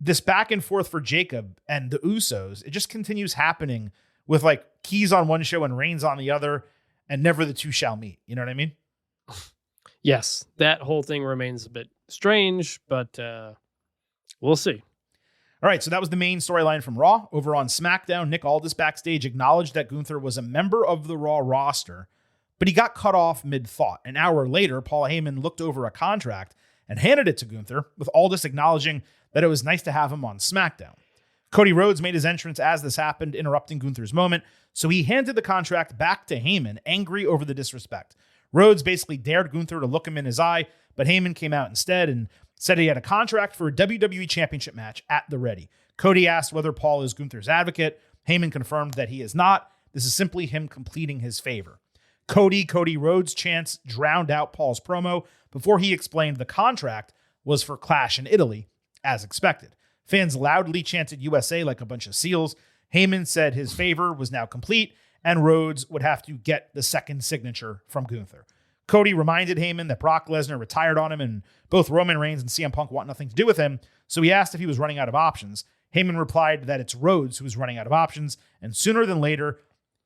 this back and forth for Jacob and the Usos, it just continues happening with like Keys on one show and Reigns on the other, and never the two shall meet. You know what I mean? Yes, that whole thing remains a bit strange, but we'll see. All right, so that was the main storyline from Raw. Over on SmackDown, Nick Aldis backstage acknowledged that Gunther was a member of the Raw roster, but he got cut off mid-thought. An hour later, Paul Heyman looked over a contract and handed it to Gunther, with Aldis acknowledging that it was nice to have him on SmackDown. Cody Rhodes made his entrance as this happened, interrupting Gunther's moment, so he handed the contract back to Heyman, angry over the disrespect. Rhodes basically dared Gunther to look him in his eye, but Heyman came out instead and said he had a contract for a WWE Championship match at the ready. Cody asked whether Paul is Gunther's advocate. Heyman confirmed that he is not. This is simply him completing his favor. Cody Rhodes chants drowned out Paul's promo before he explained the contract was for Clash in Italy, as expected. Fans loudly chanted USA like a bunch of seals. Heyman said his favor was now complete, and Rhodes would have to get the second signature from Gunther. Cody reminded Heyman that Brock Lesnar retired on him, and both Roman Reigns and CM Punk want nothing to do with him, so he asked if he was running out of options. Heyman replied that it's Rhodes who is running out of options, and sooner than later,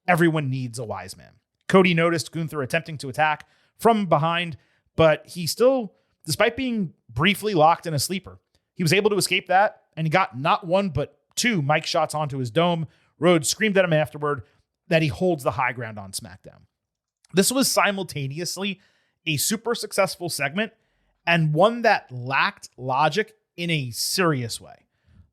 everyone needs a wise man. Cody noticed Gunther attempting to attack from behind, but he still, despite being briefly locked in a sleeper, he was able to escape that, and he got not one but two mic shots onto his dome. Rhodes screamed at him afterward that he holds the high ground on SmackDown. This was simultaneously a super successful segment and one that lacked logic in a serious way.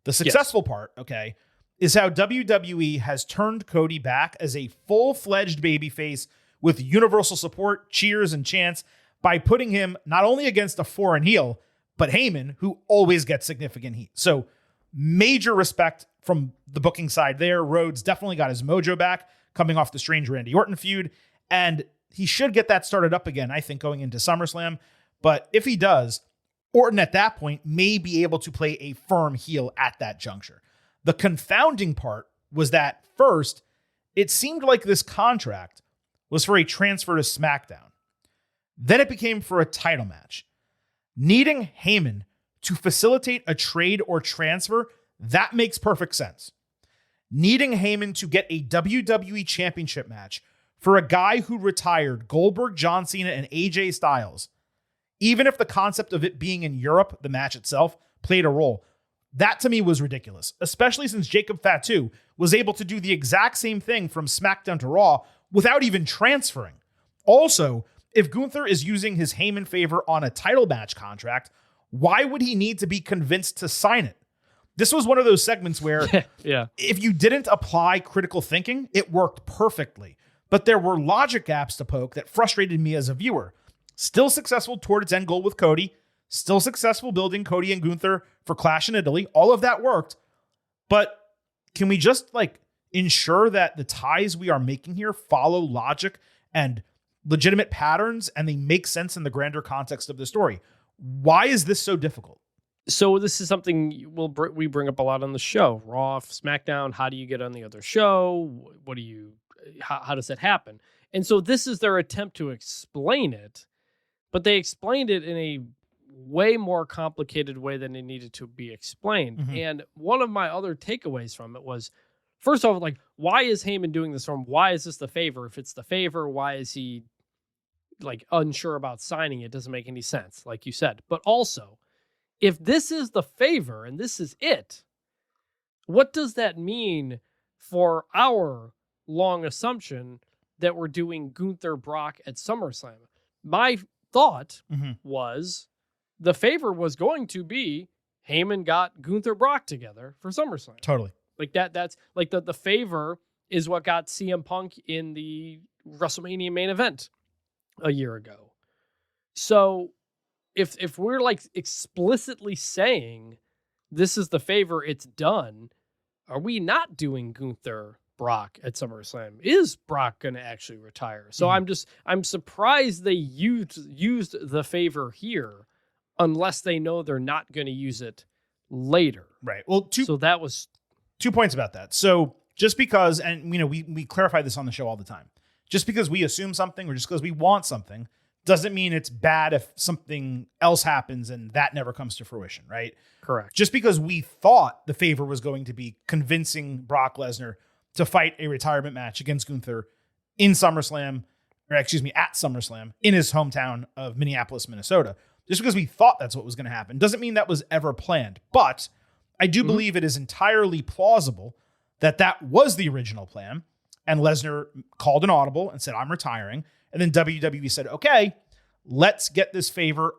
The successful part, okay, is how WWE has turned Cody back as a full-fledged babyface with universal support, cheers, and chants by putting him not only against a foreign heel, but Heyman, who always gets significant heat. So major respect from the booking side there. Rhodes definitely got his mojo back coming off the strange Randy Orton feud, and he should get that started up again, I think, going into SummerSlam. But if he does, Orton at that point may be able to play a firm heel at that juncture. The confounding part was that first, it seemed like this contract was for a transfer to SmackDown. Then it became for a title match. Needing Heyman to facilitate a trade or transfer, that makes perfect sense. Needing Heyman to get a WWE Championship match for a guy who retired Goldberg, John Cena, and AJ Styles, even if the concept of it being in Europe, the match itself, played a role, that to me was ridiculous, especially since Jacob Fatu was able to do the exact same thing from SmackDown to Raw without even transferring. Also, if Gunther is using his Heyman favor on a title match contract, why would he need to be convinced to sign it? This was one of those segments where if you didn't apply critical thinking, it worked perfectly. But there were logic gaps to poke that frustrated me as a viewer. Still successful toward its end goal with Cody. Still successful building Cody and Gunther for Clash in Italy. All of that worked. But can we just ensure that the ties we are making here follow logic and legitimate patterns and they make sense in the grander context of the story? Why is this so difficult? So this is something we bring up a lot on the show. Raw, SmackDown, how do you get on the other show? How does that happen? And so this is their attempt to explain it, but they explained it in a way more complicated way than it needed to be explained. Mm-hmm. And one of my other takeaways from it was, first off, why is Heyman doing this from? Why is this the favor? If it's the favor, why is he unsure about signing it? Doesn't make any sense, like you said. But also, if this is the favor and this is it, what does that mean for our long assumption that we're doing Gunther Brock at SummerSlam? My thought was the favor was going to be Heyman got Gunther Brock together for SummerSlam. Totally. That's the favor is what got CM Punk in the WrestleMania main event a year ago. So if we're explicitly saying this is the favor, it's done, are we not doing Gunther Brock at SummerSlam? Is Brock going to actually retire? So I'm surprised they used the favor here, unless they know they're not going to use it later. Right. Well, so that was 2 points about that. So just because, and we clarify this on the show all the time, just because we assume something or just because we want something doesn't mean it's bad if something else happens and that never comes to fruition, right? correct. Just because we thought the favor was going to be convincing Brock Lesnar to fight a retirement match against Gunther in SummerSlam, at SummerSlam in his hometown of Minneapolis, Minnesota. Just because we thought that's what was going to happen doesn't mean that was ever planned. But I do believe it is entirely plausible that that was the original plan. And Lesnar called an audible and said, I'm retiring. And then WWE said, okay, let's get this favor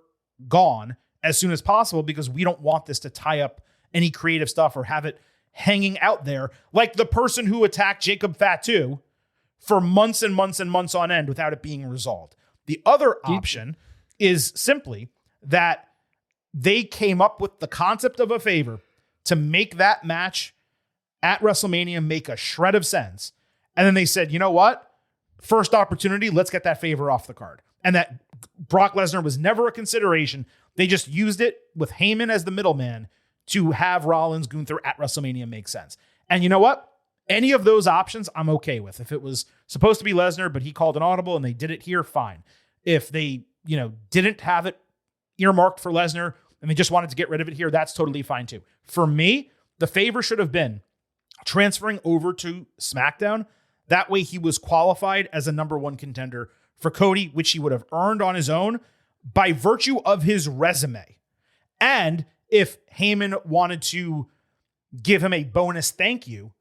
gone as soon as possible because we don't want this to tie up any creative stuff or have it hanging out there like the person who attacked Jacob Fatu for months and months and months on end without it being resolved. The other option is simply that they came up with the concept of a favor to make that match at WrestleMania make a shred of sense. And then they said, you know what? First opportunity, let's get that favor off the card. And that Brock Lesnar was never a consideration. They just used it with Heyman as the middleman to have Rollins Gunther at WrestleMania make sense. And you know what? Any of those options I'm okay with. If it was supposed to be Lesnar, but he called an audible and they did it here, fine. If they, didn't have it earmarked for Lesnar and they just wanted to get rid of it here, that's totally fine too. For me, the favor should have been transferring over to SmackDown. That way he was qualified as a number one contender for Cody, which he would have earned on his own by virtue of his resume. And if Heyman wanted to give him a bonus thank you,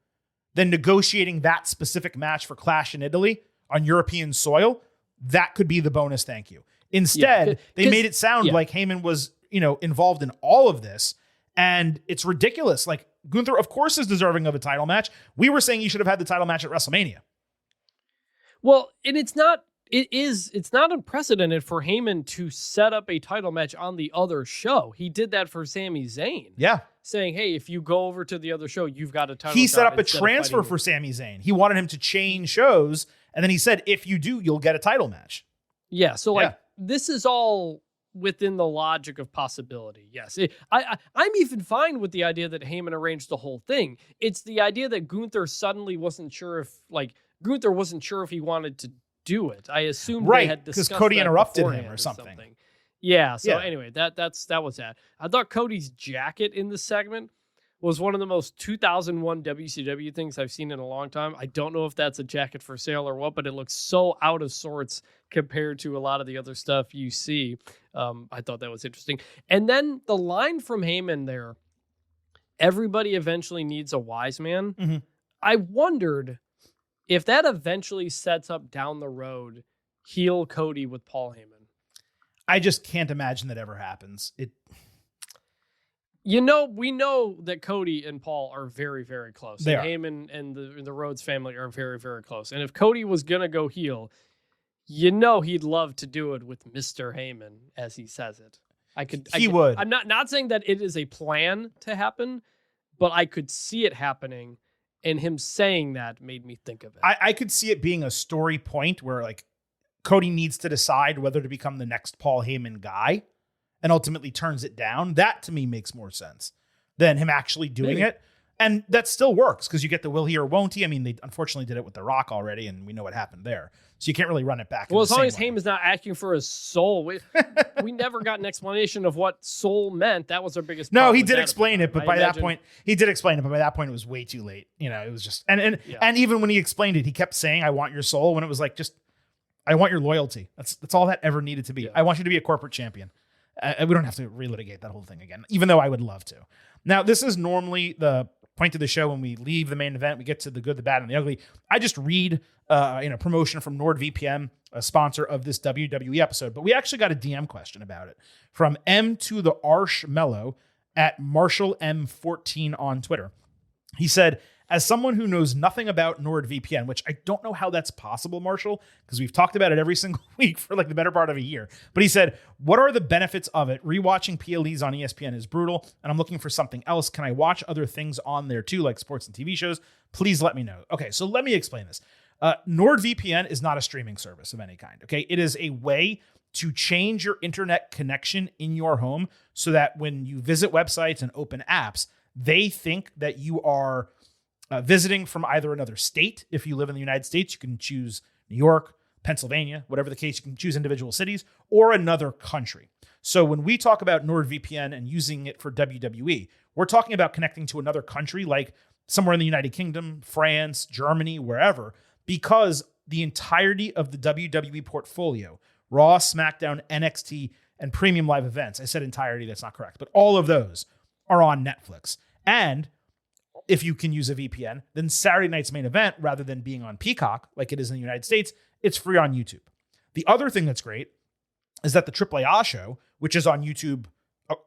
then negotiating that specific match for Clash in Italy on European soil, that could be the bonus thank you. Instead, they made it sound like Heyman was, involved in all of this. And it's ridiculous. Like, Gunther, of course, is deserving of a title match. We were saying he should have had the title match at WrestleMania. Well, and it's not unprecedented for Heyman to set up a title match on the other show. He did that for Sami Zayn. Yeah. Saying, hey, if you go over to the other show, you've got a title He set shot up a transfer for Sami Zayn. He wanted him to change shows. And then he said, if you do, you'll get a title match. Yeah. So, this is all within the logic of possibility. Yes. I'm even fine with the idea that Heyman arranged the whole thing. It's the idea that Gunther suddenly wasn't sure if he wanted to do it. I assumed they had discussed because Cody interrupted him or or something. Yeah. So anyway, that was that. I thought Cody's jacket in this segment was one of the most 2001 WCW things I've seen in a long time. I don't know if that's a jacket for sale or what, but it looks so out of sorts compared to a lot of the other stuff you see. I thought that was interesting. And then the line from Heyman there, everybody eventually needs a wise man. Mm-hmm. I wondered if that eventually sets up down the road heel Cody with Paul Heyman. I just can't imagine that ever happens. We know that Cody and Paul are very, very close. They are. Heyman and the Rhodes family are very, very close. And if Cody was going to go heel, he'd love to do it with Mr. Heyman, as he says it. He would. I'm not saying that it is a plan to happen, but I could see it happening, and him saying that made me think of it. I could see it being a story point where, like, Cody needs to decide whether to become the next Paul Heyman guy and ultimately turns it down. That to me makes more sense than him actually doing it. And that still works because you get the will he or won't he. I mean, they unfortunately did it with The Rock already, and we know what happened there. So you can't really run it back. Well, as long as Heyman's not asking for his soul, we never got an explanation of what soul meant. That was our biggest problem. No, he did explain it, but by that point, it was way too late. It was just, and even when he explained it, he kept saying, I want your soul, when it was like, just, I want your loyalty. That's all that ever needed to be. Yeah. I want you to be a corporate champion. We don't have to relitigate that whole thing again, even though I would love to. Now, this is normally the point of the show when we leave the main event. We get to the good, the bad, and the ugly. I just read promotion from NordVPN, a sponsor of this WWE episode. But we actually got a DM question about it from M to the Arsh Mellow at Marshall M14 on Twitter. He said, As someone who knows nothing about NordVPN, which I don't know how that's possible, Marshall, because we've talked about it every single week for like the better part of a year. But he said, what are the benefits of it? Rewatching PLEs on ESPN is brutal, and I'm looking for something else. Can I watch other things on there too, like sports and TV shows? Please let me know. Okay, so let me explain this. NordVPN is not a streaming service of any kind. Okay, it is a way to change your internet connection in your home so that when you visit websites and open apps, they think that you are visiting from either another state. If you live in the United States, you can choose New York, Pennsylvania, whatever the case, you can choose individual cities, or another country. So when we talk about NordVPN and using it for WWE, we're talking about connecting to another country, like somewhere in the United Kingdom, France, Germany, wherever, because the entirety of the WWE portfolio, Raw, SmackDown, NXT, and Premium Live Events, I said entirety, that's not correct, but all of those are on Netflix. And if you can use a VPN, then Saturday night's main event, rather than being on Peacock like it is in the United States, it's free on YouTube. The other thing that's great is that the AAA show, which is on YouTube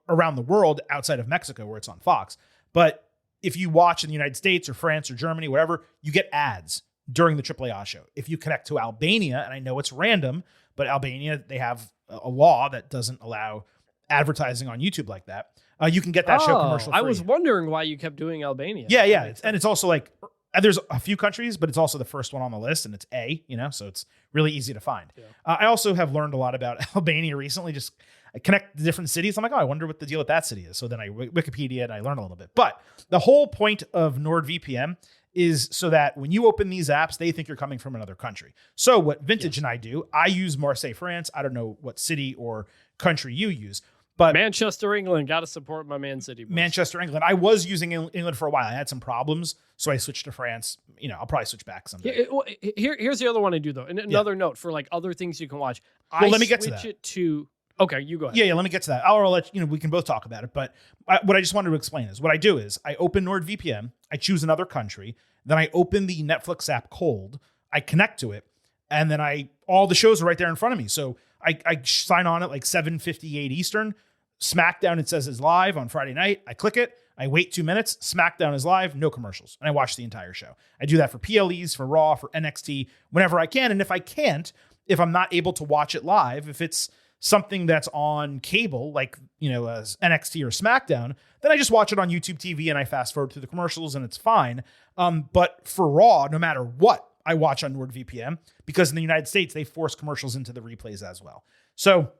around the world outside of Mexico where it's on Fox, but if you watch in the United States or France or Germany, wherever, you get ads during the AAA show. If you connect to Albania, and I know it's random, but Albania, they have a law that doesn't allow advertising on YouTube like that. You can get that show commercial free. I was wondering why you kept doing Albania. Yeah. And it's also like, there's a few countries, but it's also the first one on the list, and it's A, so it's really easy to find. Yeah. I also have learned a lot about Albania recently. Just I connect the different cities. I'm like, I wonder what the deal with that city is. So then I Wikipedia and I learn a little bit. But the whole point of NordVPN is so that when you open these apps, they think you're coming from another country. So what Vintage and I do, I use Marseille, France. I don't know what city or country you use. But Manchester, England, got to support my Man City boys. Manchester, England. I was using England for a while. I had some problems, so I switched to France. I'll probably switch back someday. Here's the other one I do, though. And another note for like other things you can watch. Let me get to that. Okay, you go ahead. Yeah, let me get to that. I'll let we can both talk about it. But what I just wanted to explain is what I do is I open NordVPN, I choose another country, then I open the Netflix app cold, I connect to it, and then all the shows are right there in front of me. So I sign on at like 7:58 Eastern. SmackDown, it says, is live on Friday night. I click it. I wait 2 minutes. SmackDown is live. No commercials. And I watch the entire show. I do that for PLEs, for Raw, for NXT, whenever I can. And if I can't, if I'm not able to watch it live, if it's something that's on cable, like, as NXT or SmackDown, then I just watch it on YouTube TV and I fast forward through the commercials and it's fine. But for Raw, no matter what, I watch on NordVPN because in the United States, they force commercials into the replays as well. So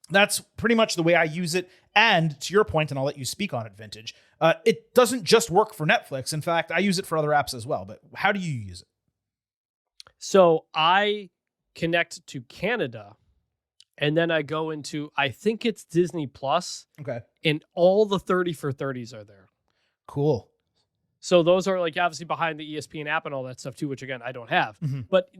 that's pretty much the way I use it. And to your point, and I'll let you speak on it, Vintage, it doesn't just work for Netflix. In fact, I use it for other apps as well. But how do you use it? So I connect to Canada, and then I go into, I think it's Disney Plus. Okay. And all the 30 for 30s are there. Cool. So those are like obviously behind the ESPN app and all that stuff too, which again, I don't have. Mm-hmm. But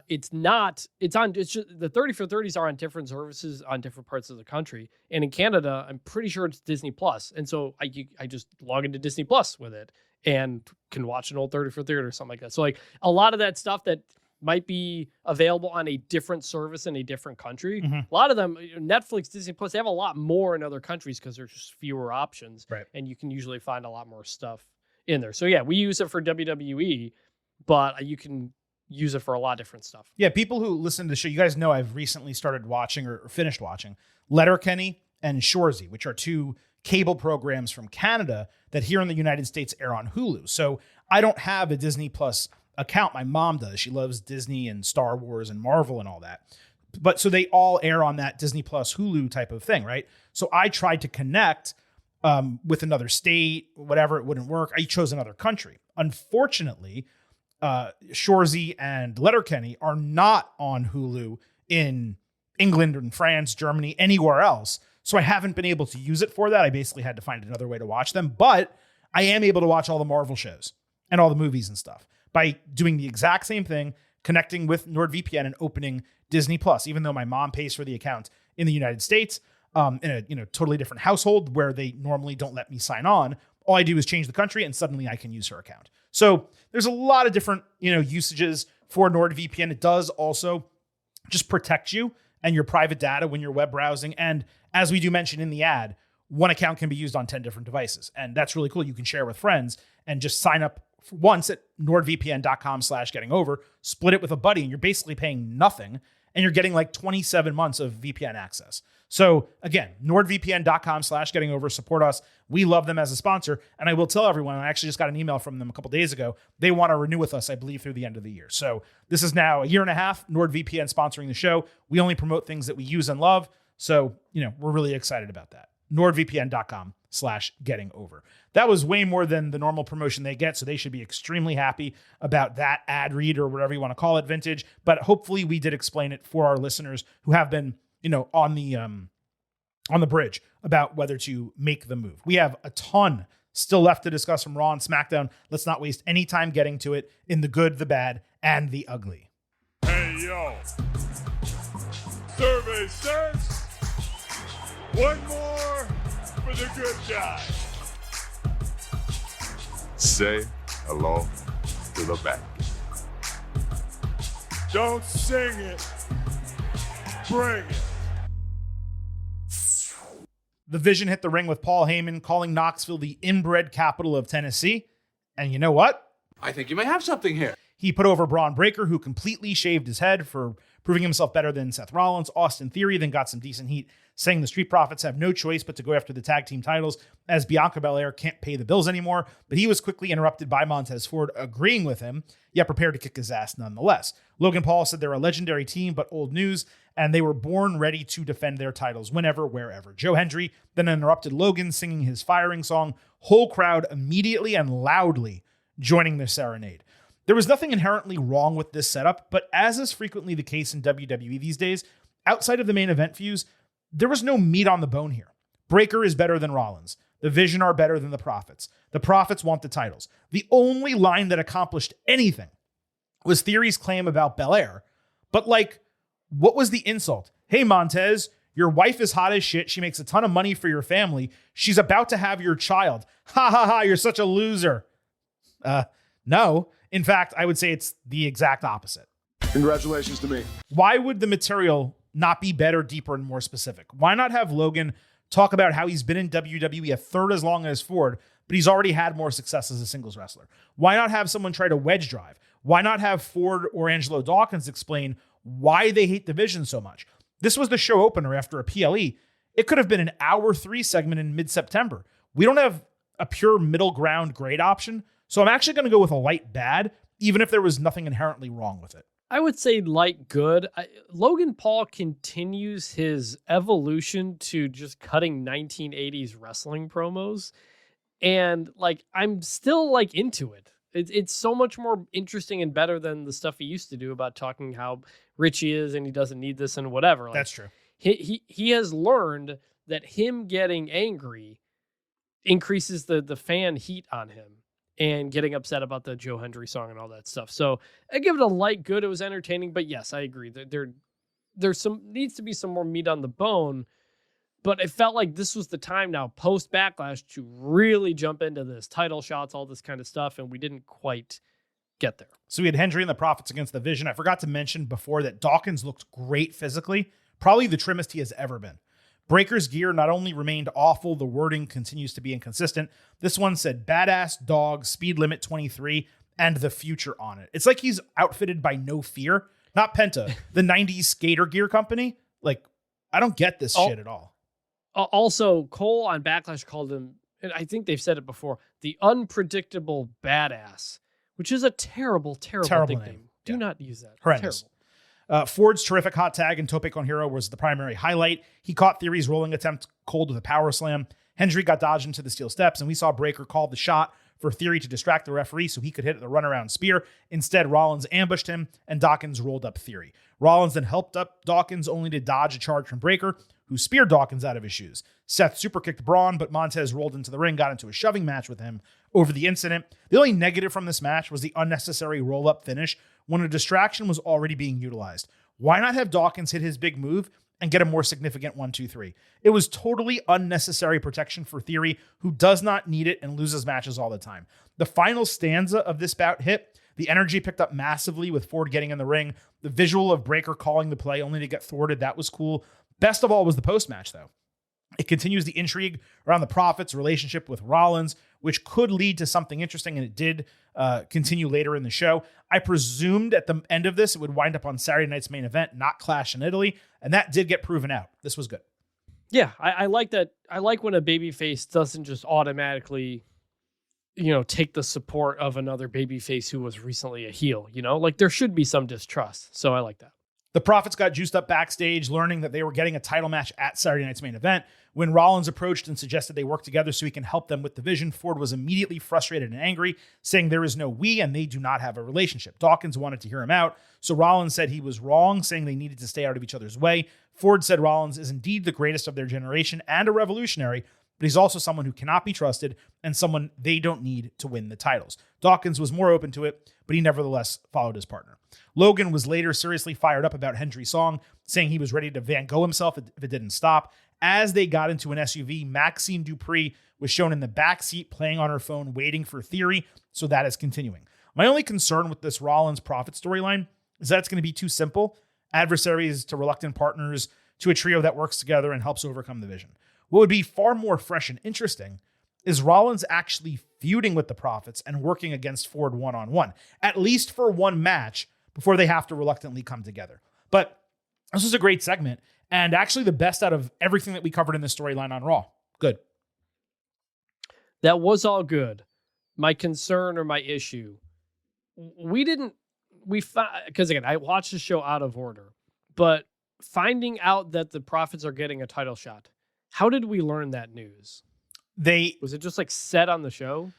it's just the 30 for 30s are on different services on different parts of the country. And in Canada, I'm pretty sure it's Disney Plus. And so I just log into Disney Plus with it and can watch an old 30 for 30 or something like that. So like a lot of that stuff that might be available on a different service in a different country. Mm-hmm. A lot of them, Netflix, Disney Plus, they have a lot more in other countries because there's just fewer options. Right. And you can usually find a lot more stuff in there. So yeah, we use it for WWE, but you can use it for a lot of different stuff. Yeah, people who listen to the show, you guys know I've recently started watching or finished watching Letterkenny and Shoresy, which are two cable programs from Canada that here in the United States air on Hulu. So I don't have a Disney Plus account. My mom does. She loves Disney and Star Wars and Marvel and all that. But so they all air on that Disney Plus Hulu type of thing, right? So I tried to connect with another state, whatever, it wouldn't work. I chose another country. Unfortunately, Shoresy and Letterkenny are not on Hulu in England and France, Germany, anywhere else. So I haven't been able to use it for that. I basically had to find another way to watch them. But I am able to watch all the Marvel shows and all the movies and stuff by doing the exact same thing, connecting with NordVPN and opening Disney Plus, even though my mom pays for the account in the United States, in a totally different household where they normally don't let me sign on. All I do is change the country and suddenly I can use her account. So there's a lot of different, usages for NordVPN. It does also just protect you and your private data when you're web browsing. And as we do mention in the ad, one account can be used on 10 different devices. And that's really cool. You can share with friends. and just sign up once at nordvpn.com/gettingover, split it with a buddy, and you're basically paying nothing, and you're getting like 27 months of VPN access. So again, nordvpn.com/gettingover, support us. We love them as a sponsor. And I will tell everyone, I actually just got an email from them a couple days ago. They want to renew with us, I believe, through the end of the year. So this is now a year and a half, NordVPN sponsoring the show. We only promote things that we use and love. So, we're really excited about that. nordvpn.com/gettingover. That was way more than the normal promotion they get, so they should be extremely happy about that ad read or whatever you want to call it, Vintage. But hopefully we did explain it for our listeners who have been, on the bridge about whether to make the move. We have a ton still left to discuss from Raw and SmackDown. Let's not waste any time getting to it in the good, the bad, and the ugly. Hey, yo. Survey says one more for the good guy. Say hello to the back. Don't sing it. Bring it. The Vision hit the ring with Paul Heyman, calling Knoxville the inbred capital of Tennessee. And you know what? I think you may have something here. He put over Braun Breaker, who completely shaved his head for proving himself better than Seth Rollins. Austin Theory then got some decent heat, saying the Street Profits have no choice but to go after the tag team titles as Bianca Belair can't pay the bills anymore. But he was quickly interrupted by Montez Ford, agreeing with him, yet prepared to kick his ass nonetheless. Logan Paul said they're a legendary team, but old news, and they were born ready to defend their titles whenever, wherever. Joe Hendry then interrupted Logan, singing his firing song, whole crowd immediately and loudly joining the serenade. There was nothing inherently wrong with this setup, but as is frequently the case in WWE these days, outside of the main event feuds, there was no meat on the bone here. Breaker is better than Rollins. The Vision are better than the Profits. The Profits want the titles. The only line that accomplished anything was Theory's claim about Belair. But what was the insult? Hey, Montez, your wife is hot as shit. She makes a ton of money for your family. She's about to have your child. Ha ha ha, you're such a loser. No. In fact, I would say it's the exact opposite. Congratulations to me. Why would the material not be better, deeper, and more specific? Why not have Logan talk about how he's been in WWE a third as long as Ford, but he's already had more success as a singles wrestler? Why not have someone try to wedge drive? Why not have Ford or Angelo Dawkins explain why they hate the Vision so much? This was the show opener after a PLE. It could have been an hour 3 segment in mid-September. We don't have a pure middle ground great option, so I'm actually going to go with a light bad, even if there was nothing inherently wrong with it. I would say light good. Logan Paul continues his evolution to just cutting 1980s wrestling promos. And I'm still into it. It's so much more interesting and better than the stuff he used to do about talking how rich he is and he doesn't need this and whatever. That's true. He has learned that him getting angry increases the fan heat on him and getting upset about the Joe Hendry song and all that stuff. So I give it a light good. It was entertaining, but yes, I agree. There's needs to be some more meat on the bone, but it felt like this was the time now post Backlash to really jump into this title shots, all this kind of stuff. And we didn't quite get there. So we had Hendry and the Profits against the Vision. I forgot to mention before that Dawkins looked great physically, probably the trimmest he has ever been. Breaker's gear not only remained awful, the wording continues to be inconsistent. This one said badass dog, speed limit 23, and the future on it. It's like he's outfitted by No Fear, not Penta, the 90s skater gear company. I don't get this shit at all. Also, Cole on Backlash called him, and I think they've said it before, the unpredictable badass, which is a terrible nickname. Name. Do not use that. Horrendous. Ford's terrific hot tag and Tope con Hero was the primary highlight. He caught Theory's rolling attempt cold with a power slam. Hendry got dodged into the steel steps, and we saw Breaker call the shot for Theory to distract the referee so he could hit the runaround spear. Instead, Rollins ambushed him, and Dawkins rolled up Theory. Rollins then helped up Dawkins only to dodge a charge from Breaker, who speared Dawkins out of his shoes. Seth superkicked Braun, but Montez rolled into the ring, got into a shoving match with him over the incident. The only negative from this match was the unnecessary roll-up finish when a distraction was already being utilized. Why not have Dawkins hit his big move and get a more significant 1-2-3? It was totally unnecessary protection for Theory, who does not need it and loses matches all the time. The final stanza of this bout hit. The energy picked up massively with Ford getting in the ring. The visual of Breaker calling the play only to get thwarted, that was cool. Best of all was the post-match, though. It continues the intrigue around the Prophet's relationship with Rollins, which could lead to something interesting, and it did continue later in the show. I presumed at the end of this, it would wind up on Saturday night's main event, not Clash in Italy, and that did get proven out. This was good. Yeah, I like that. I like when a babyface doesn't just automatically, take the support of another babyface who was recently a heel. Like there should be some distrust. So I like that. The Prophets got juiced up backstage, learning that they were getting a title match at Saturday night's main event. When Rollins approached and suggested they work together so he can help them with the vision, Ford was immediately frustrated and angry, saying there is no we and they do not have a relationship. Dawkins wanted to hear him out, so Rollins said he was wrong, saying they needed to stay out of each other's way. Ford said Rollins is indeed the greatest of their generation and a revolutionary, but he's also someone who cannot be trusted and someone they don't need to win the titles. Dawkins was more open to it, but he nevertheless followed his partner. Logan was later seriously fired up about Hendry's song, saying he was ready to Van Gogh himself if it didn't stop. As they got into an SUV, Maxine Dupree was shown in the back seat playing on her phone, waiting for Theory, so that is continuing. My only concern with this Rollins-Prophet storyline is that it's going to be too simple. Adversaries to reluctant partners to a trio that works together and helps overcome the vision. What would be far more fresh and interesting is Rollins actually feuding with the Prophets and working against Ford one-on-one, at least for one match before they have to reluctantly come together. But this was a great segment and actually the best out of everything that we covered in this storyline on Raw. Good. That was all good. My concern or my issue, because again, I watched the show out of order, but finding out that the Prophets are getting a title shot, how did we learn that news? Was it just like said on the show?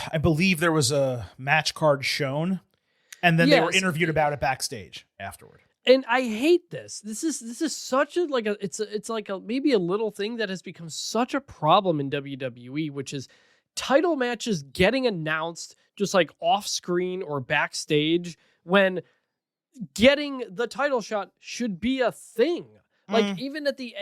I believe there was a match card shown, and then they were interviewed about it backstage afterward. And I hate this. This is such a it's like maybe a little thing that has become such a problem in WWE, which is title matches getting announced just like off screen or backstage when getting the title shot should be a thing. Like even at the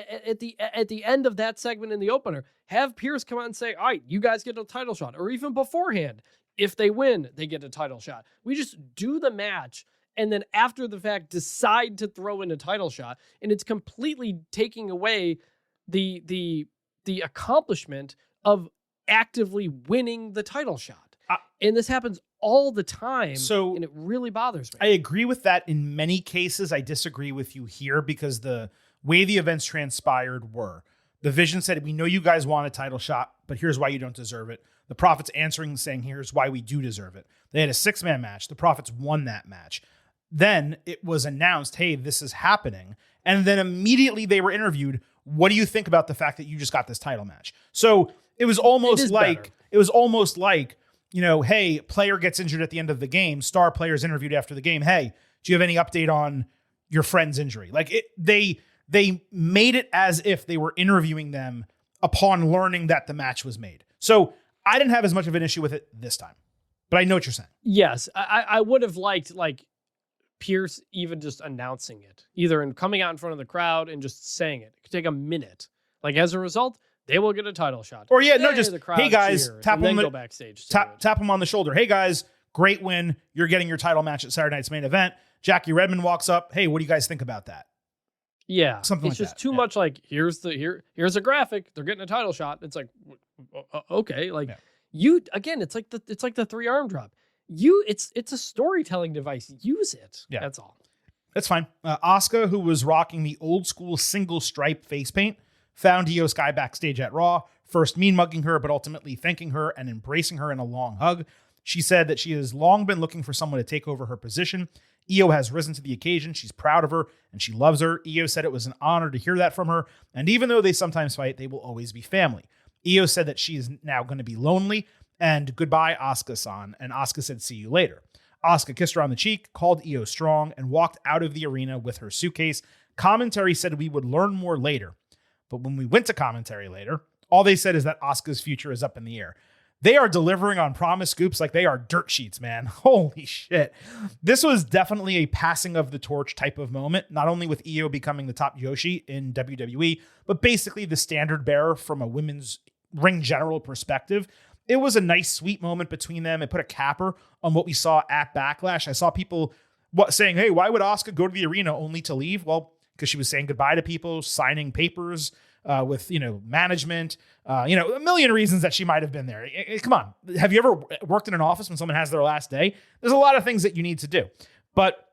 end of that segment in the opener, have Pierce come out and say, "All right, you guys get a title shot," or even beforehand, if they win, they get a title shot. We just do the match and then after the fact decide to throw in a title shot, and it's completely taking away the accomplishment of actively winning the title shot. And this happens all the time, and it really bothers me. I agree with that in many cases. I disagree with you here because the way the events transpired were the Vision said, we know you guys want a title shot, but here's why you don't deserve it. The Prophets answering saying, here's why we do deserve it. They had a 6-man match. The Prophets won that match. Then it was announced, hey, this is happening. And then immediately they were interviewed. What do you think about the fact that you just got this title match? So it was almost like, hey, player gets injured at the end of the game. Star players interviewed after the game. Hey, do you have any update on your friend's injury? They made it as if they were interviewing them upon learning that the match was made. So I didn't have as much of an issue with it this time, but I know what you're saying. Yes, I would have liked Pierce even just announcing it, either in coming out in front of the crowd and just saying it. It could take a minute. As a result, they will get a title shot. Or just, hey guys, tap them go backstage. Tap them on the shoulder. Hey guys, great win. You're getting your title match at Saturday night's main event. Jackie Redmond walks up. Hey, what do you guys think about that? Yeah, something it's like just that. too much. Here's a graphic. They're getting a title shot. It's okay. It's like the 3-arm drop. It's a storytelling device. Use it. Yeah, that's all. That's fine. Asuka, who was rocking the old school single stripe face paint, found Io Sky backstage at Raw, first mean mugging her, but ultimately thanking her and embracing her in a long hug. She said that she has long been looking for someone to take over her position. Io has risen to the occasion. She's proud of her and she loves her. Io said it was an honor to hear that from her. And even though they sometimes fight, they will always be family. Io said that she is now going to be lonely and goodbye, Asuka-san. And Asuka said, see you later. Asuka kissed her on the cheek, called Io strong, and walked out of the arena with her suitcase. Commentary said we would learn more later. But when we went to commentary later, all they said is that Asuka's future is up in the air. They are delivering on promise scoops like they are dirt sheets, man. Holy shit. This was definitely a passing of the torch type of moment, not only with Io becoming the top Yoshi in WWE, but basically the standard bearer from a women's ring general perspective. It was a nice, sweet moment between them. It put a capper on what we saw at Backlash. I saw people saying, hey, why would Asuka go to the arena only to leave? Well, because she was saying goodbye to people, signing papers, with, management, a million reasons that she might have been there. Come on. Have you ever worked in an office when someone has their last day? There's a lot of things that you need to do. But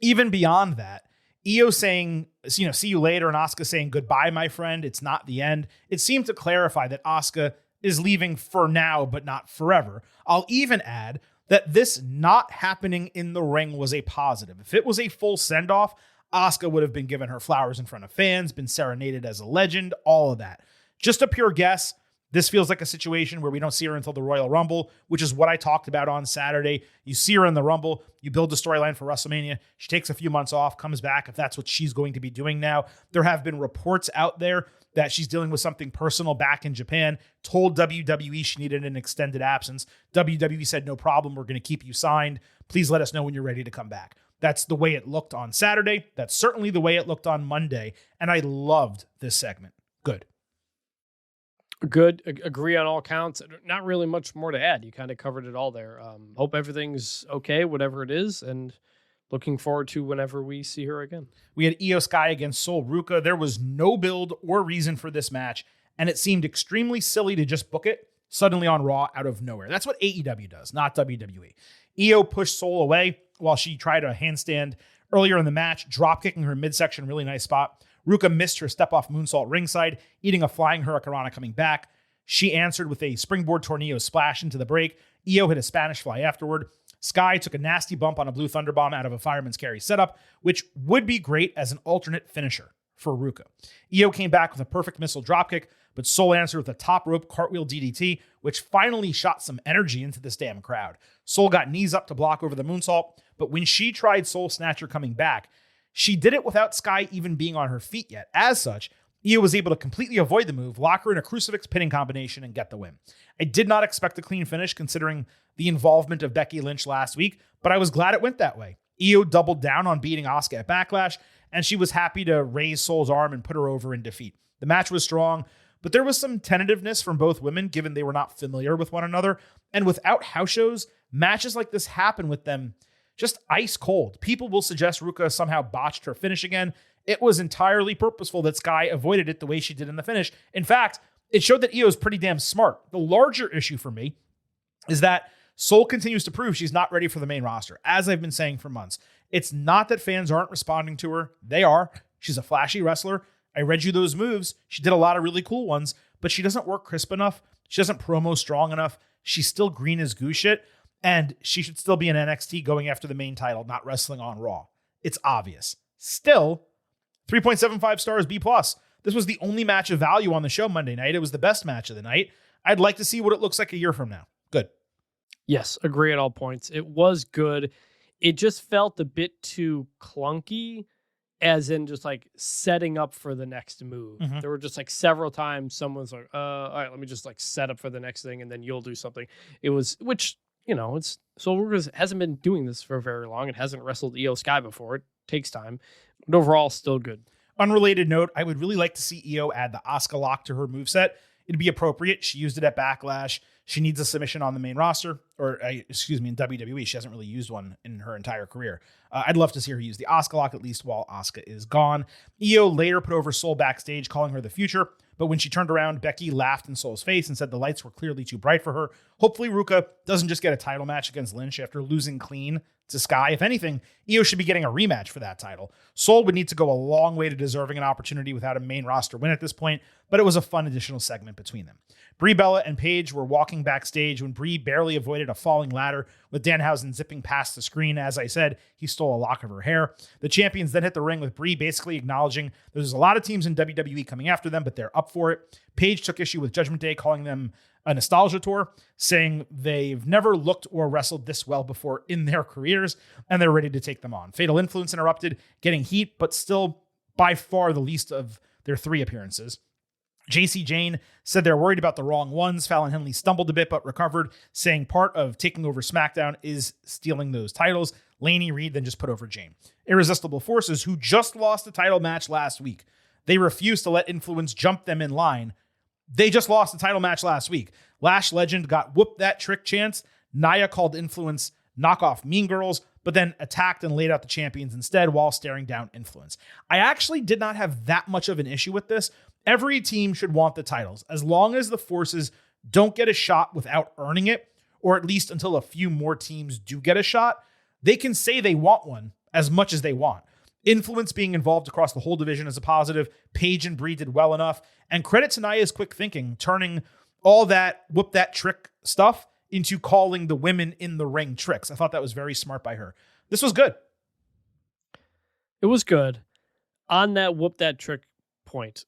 even beyond that, Io saying, see you later, and Asuka saying, goodbye, my friend, it's not the end. It seemed to clarify that Asuka is leaving for now, but not forever. I'll even add that this not happening in the ring was a positive. If it was a full send-off, Asuka would have been given her flowers in front of fans, been serenaded as a legend, all of that. Just a pure guess. This feels like a situation where we don't see her until the Royal Rumble, which is what I talked about on Saturday. You see her in the Rumble, you build the storyline for WrestleMania. She takes a few months off, comes back if that's what she's going to be doing now. There have been reports out there that she's dealing with something personal back in Japan, told WWE she needed an extended absence. WWE said, no problem, we're going to keep you signed. Please let us know when you're ready to come back. That's the way it looked on Saturday. That's certainly the way it looked on Monday. And I loved this segment. Good. Agree on all counts. Not really much more to add. You kind of covered it all there. Hope everything's okay, whatever it is, and looking forward to whenever we see her again. We had Io Sky against Sol Ruca. There was no build or reason for this match, and it seemed extremely silly to just book it suddenly on Raw out of nowhere. That's what AEW does, not WWE. Io pushed Sol away while she tried a handstand earlier in the match, drop kicking her midsection, really nice spot. Ruca missed her step-off moonsault ringside, eating a flying hurricanrana coming back. She answered with a springboard tornado splash into the break. Io hit a Spanish fly afterward. Sky took a nasty bump on a blue thunderbomb out of a fireman's carry setup, which would be great as an alternate finisher for Ruca. Io came back with a perfect missile dropkick, but Sol answered with a top rope cartwheel DDT, which finally shot some energy into this damn crowd. Sol got knees up to block over the moonsault, but when she tried Soul Snatcher coming back, she did it without Sky even being on her feet yet. As such, Io was able to completely avoid the move, lock her in a crucifix pinning combination, and get the win. I did not expect a clean finish considering the involvement of Becky Lynch last week, but I was glad it went that way. Io doubled down on beating Asuka at Backlash, and she was happy to raise Sol's arm and put her over in defeat. The match was strong, but there was some tentativeness from both women given they were not familiar with one another, and without house shows, matches like this happen with them just ice cold. People will suggest Ruca somehow botched her finish again. It was entirely purposeful that Sky avoided it the way she did in the finish. In fact, it showed that Io is pretty damn smart. The larger issue for me is that Sol continues to prove she's not ready for the main roster, as I've been saying for months. It's not that fans aren't responding to her. They are. She's a flashy wrestler. I read you those moves. She did a lot of really cool ones, but she doesn't work crisp enough. She doesn't promo strong enough. She's still green as goose shit. And she should still be in NXT going after the main title, not wrestling on Raw. It's obvious. Still, 3.75 stars B+. This was the only match of value on the show Monday night. It was the best match of the night. I'd like to see what it looks like a year from now. Good. Yes, agree at all points. It was good. It just felt a bit too clunky, as in just like setting up for the next move. Mm-hmm. There were just like several times someone's like, all right, let me just like set up for the next thing and then you'll do something. It was, which, it's Sol Ruca hasn't been doing this for very long. It hasn't wrestled Io Sky before. It takes time. But overall, still good. Unrelated note, I would really like to see Io add the Asuka lock to her moveset. It'd be appropriate. She used it at Backlash. She needs a submission on the main roster, in WWE. She hasn't really used one in her entire career. I'd love to see her use the Asuka lock, at least while Asuka is gone. Io later put over Sol backstage, calling her the future. But when she turned around, Becky laughed in Sol's face and said the lights were clearly too bright for her. Hopefully, Ruca doesn't just get a title match against Lynch after losing clean to Sky. If anything, Io should be getting a rematch for that title. Sol would need to go a long way to deserving an opportunity without a main roster win at this point, but it was a fun additional segment between them. Brie Bella and Paige were walking backstage when Brie barely avoided a falling ladder with Danhausen zipping past the screen. As I said, he stole a lock of her hair. The champions then hit the ring with Brie basically acknowledging there's a lot of teams in WWE coming after them, but they're up for it. Paige took issue with Judgment Day, calling them a nostalgia tour, saying they've never looked or wrestled this well before in their careers, and they're ready to take them on. Fatal Influence interrupted, getting heat, but still by far the least of their 3 appearances. JC Jane said they're worried about the wrong ones. Fallon Henley stumbled a bit, but recovered, saying part of taking over SmackDown is stealing those titles. Laney Reed then just put over Jane. Irresistible Forces, who just lost a title match last week. They refused to let Influence jump them in line. They just lost a title match last week. Lash Legend got whooped that trick chance. Nia called Influence knockoff Mean Girls, but then attacked and laid out the champions instead while staring down Influence. I actually did not have that much of an issue with this. Every team should want the titles, as long as the forces don't get a shot without earning it, or at least until a few more teams do get a shot. They can say they want one as much as they want. Influence being involved across the whole division is a positive. Paige and Brie did well enough. And credit to Nia's quick thinking, turning all that whoop that trick stuff into calling the women in the ring tricks. I thought that was very smart by her. This was good. It was good. On that whoop that trick point,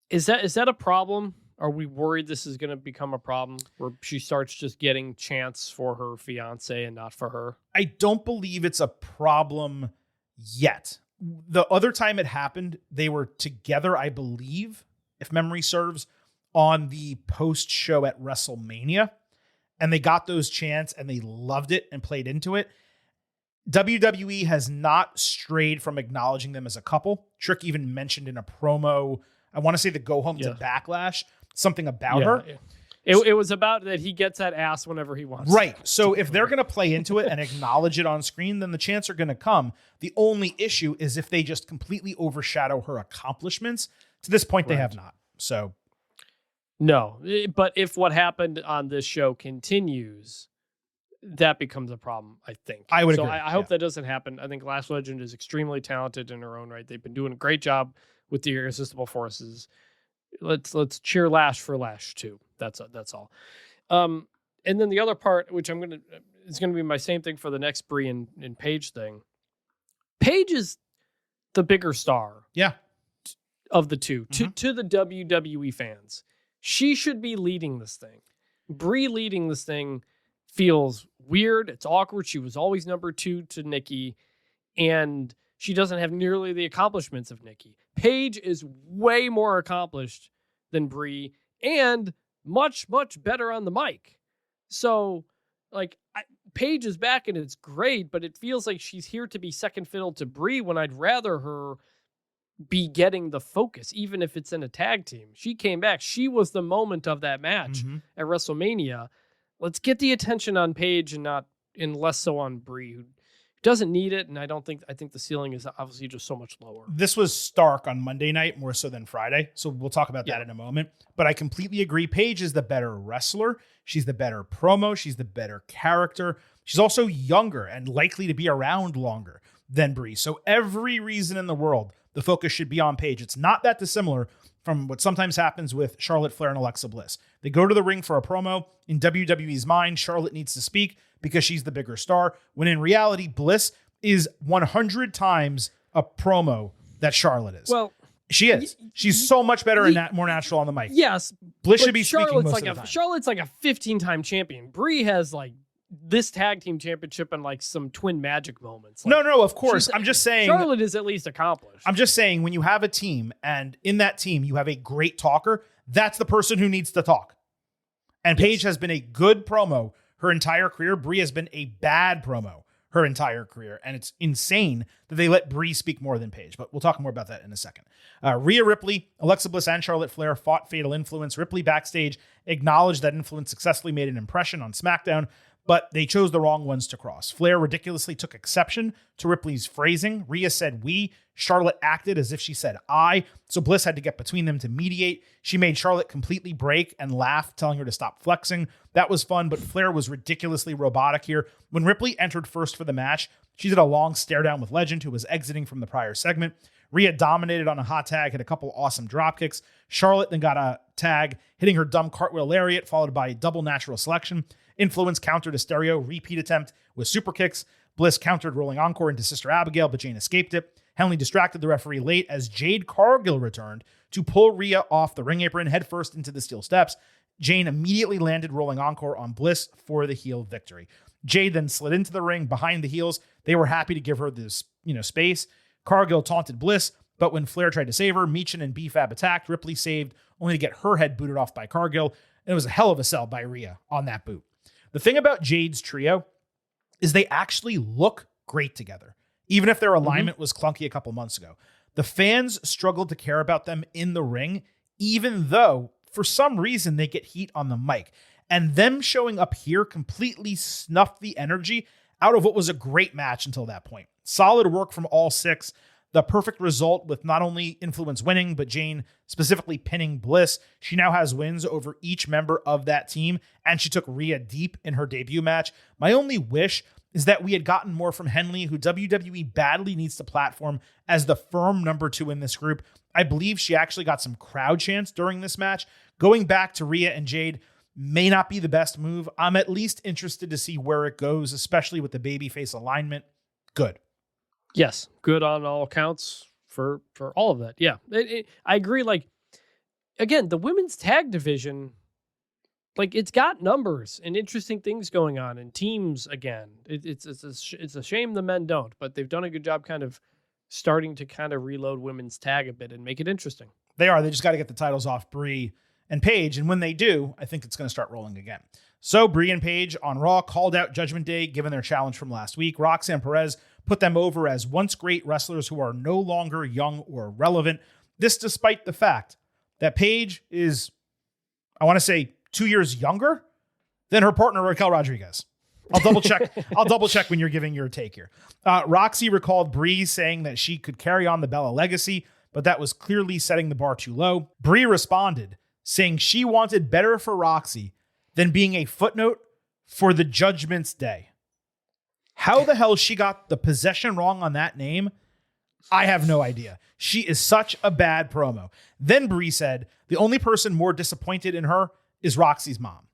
is that a problem? Are we worried this is going to become a problem where she starts just getting chants for her fiance and not for her? I don't believe it's a problem yet. The other time it happened, they were together, I believe, if memory serves, on the post show at WrestleMania. And they got those chants and they loved it and played into it. WWE has not strayed from acknowledging them as a couple. Trick even mentioned in a promo, I want to say the Go Home to Backlash, something about her. Yeah. It was about that he gets that ass whenever he wants. Right. So if they're going to play into it and acknowledge it on screen, then the chants are going to come. The only issue is if they just completely overshadow her accomplishments. To this point, they have not. So. No, but if what happened on this show continues, that becomes a problem, I think. I would agree. I hope that doesn't happen. I think Lash Legend is extremely talented in her own right. They've been doing a great job with the Irresistible Forces. Let's cheer Lash for Lash too. That's all. And then the other part, which is gonna be my same thing for the next Brie and Paige thing. Paige is the bigger star. Yeah. Of the two to the WWE fans. She should be leading this thing. Brie leading this thing feels weird. It's awkward. She was always number 2 to Nikki, and she doesn't have nearly the accomplishments of Nikki. Paige is way more accomplished than Brie and much, much better on the mic. So, Paige is back and it's great, but it feels like she's here to be second fiddle to Brie when I'd rather her be getting the focus, even if it's in a tag team. She came back. She was the moment of that match at WrestleMania. Let's get the attention on Paige and less so on Brie, who doesn't need it. And I think the ceiling is obviously just so much lower. This was stark on Monday night, more so than Friday. So we'll talk about that in a moment. But I completely agree. Paige is the better wrestler. She's the better promo. She's the better character. She's also younger and likely to be around longer than Brie. So every reason in the world, the focus should be on Paige. It's not that dissimilar from what sometimes happens with Charlotte Flair and Alexa Bliss. They go to the ring for a promo. In WWE's mind, Charlotte needs to speak because she's the bigger star, when in reality, Bliss is 100 times a promo that Charlotte is. Well, she is. She's so much better and more natural on the mic. Yes. Bliss should be speaking Charlotte's most of the time. Charlotte's like a 15-time champion. Brie has this tag team championship and some twin magic moments. No, of course. I'm just saying Charlotte is at least accomplished. I'm just saying when you have a team and in that team you have a great talker, that's the person who needs to talk. And Paige has been a good promo her entire career. Brie has been a bad promo her entire career. And it's insane that they let Brie speak more than Paige. But we'll talk more about that in a second. Rhea Ripley, Alexa Bliss, and Charlotte Flair fought Fatal Influence. Ripley backstage acknowledged that Influence successfully made an impression on SmackDown, but they chose the wrong ones to cross. Flair ridiculously took exception to Ripley's phrasing. Rhea said we. Charlotte acted as if she said I. So Bliss had to get between them to mediate. She made Charlotte completely break and laugh, telling her to stop flexing. That was fun, but Flair was ridiculously robotic here. When Ripley entered first for the match, she did a long stare down with Legend, who was exiting from the prior segment. Rhea dominated on a hot tag, hit a couple awesome drop kicks. Charlotte then got a tag, hitting her dumb cartwheel lariat, followed by a double natural selection. Influence countered a stereo repeat attempt with super kicks. Bliss countered rolling encore into Sister Abigail, but Jane escaped it. Henley distracted the referee late as Jade Cargill returned to pull Rhea off the ring apron headfirst into the steel steps. Jane immediately landed rolling encore on Bliss for the heel victory. Jade then slid into the ring behind the heels. They were happy to give her this, space. Cargill taunted Bliss, but when Flair tried to save her, Meechin and B-Fab attacked. Ripley saved, only to get her head booted off by Cargill. And it was a hell of a sell by Rhea on that boot. The thing about Jade's trio is they actually look great together, even if their alignment was clunky a couple months ago. The fans struggled to care about them in the ring, even though for some reason they get heat on the mic. And them showing up here completely snuffed the energy out of what was a great match until that point. Solid work from all six. the perfect result with not only Influence winning, but Jane specifically pinning Bliss. She now has wins over each member of that team, and she took Rhea deep in her debut match. My only wish is that we had gotten more from Henley, who WWE badly needs to platform as the firm number 2 in this group. I believe she actually got some crowd chants during this match. Going back to Rhea and Jade may not be the best move. I'm at least interested to see where it goes, especially with the babyface alignment. Good. Yes, good on all accounts for all of that. Yeah, I agree. Like, again, the women's tag division, like, it's got numbers and interesting things going on, and teams again. It's a shame the men don't, but they've done a good job kind of starting to kind of reload women's tag a bit and make it interesting. They are. They just got to get the titles off Brie and Paige, and when they do, I think it's going to start rolling again. So Brie and Paige on Raw called out Judgment Day given their challenge from last week. Roxanne Perez put them over as once great wrestlers who are no longer young or relevant. This despite the fact that Paige is, I want to say, 2 years younger than her partner Raquel Rodriguez. I'll double check. I'll double check when you're giving your take here. Roxy recalled Brie saying that she could carry on the Bella legacy, but that was clearly setting the bar too low. Brie responded saying she wanted better for Roxy than being a footnote for the Judgment's Day. How the hell she got the possession wrong on that name, I have no idea. She is such a bad promo. Then Brie said the only person more disappointed in her is Roxy's mom.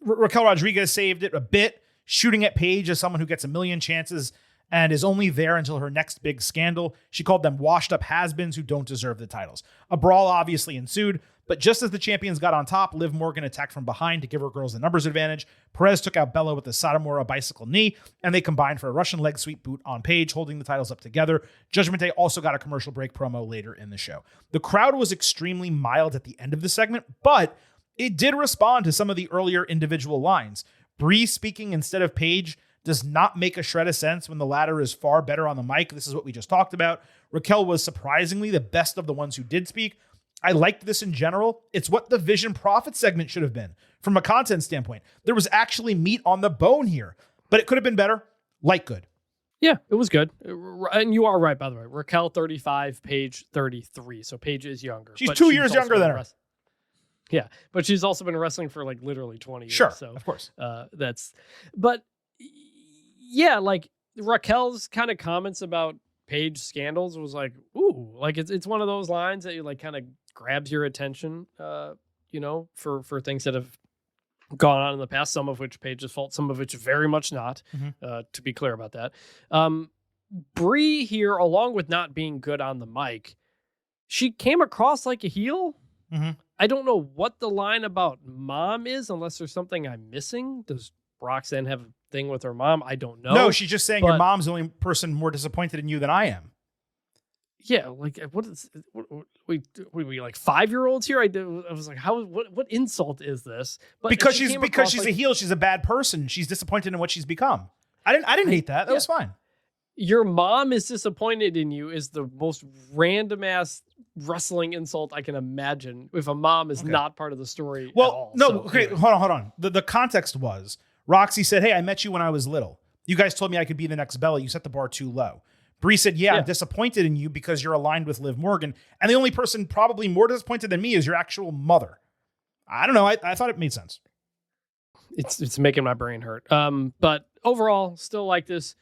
Raquel Rodriguez saved it a bit, shooting at Paige as someone who gets a million chances and is only there until her next big scandal. She called them washed up has-beens who don't deserve the titles. A brawl obviously ensued, but just as the champions got on top, Liv Morgan attacked from behind to give her girls the numbers advantage. Perez took out Bella with the Satomura bicycle knee, and they combined for a Russian leg sweep boot on Paige, holding the titles up together. Judgment Day also got a commercial break promo later in the show. The crowd was extremely mild at the end of the segment, but it did respond to some of the earlier individual lines. Brie speaking instead of Paige does not make a shred of sense when the latter is far better on the mic. This is what we just talked about. Raquel was surprisingly the best of the ones who did speak. I liked this in general. It's what the Vision Profit segment should have been from a content standpoint. There was actually meat on the bone here, but it could have been better. Like good. Yeah, it was good. And you are right, by the way. Raquel 35, Paige 33. So Paige is younger. She's 2 years younger than her. Yeah, but she's also been wrestling for like literally 20 years. Sure, so of course. But yeah, like Raquel's kind of comments about Paige scandals was like, ooh, like it's one of those lines that you like kind of grabs your attention, for things that have gone on in the past, some of which Paige's fault, some of which very much not, to be clear about that. Brie here, along with not being good on the mic, she came across like a heel. Mm-hmm. I don't know what the line about mom is, unless there's something I'm missing. Does Roxanne have a thing with her mom? I don't know. No, she's just saying your mom's the only person more disappointed in you than I am. Yeah, like we like 5-year-olds here? I was like, what insult is this? But because she's a heel, she's a bad person. She's disappointed in what she's become. I didn't hate that. That was fine. Your mom is disappointed in you is the most random ass wrestling insult I can imagine if a mom is not part of the story at all. No, so, okay, anyway. hold on. The context was Roxy said, hey, I met you when I was little. You guys told me I could be the next Bella. You set the bar too low. Brie said, yeah, I'm disappointed in you because you're aligned with Liv Morgan. And the only person probably more disappointed than me is your actual mother. I don't know. I thought it made sense. It's making my brain hurt. But overall, still like this.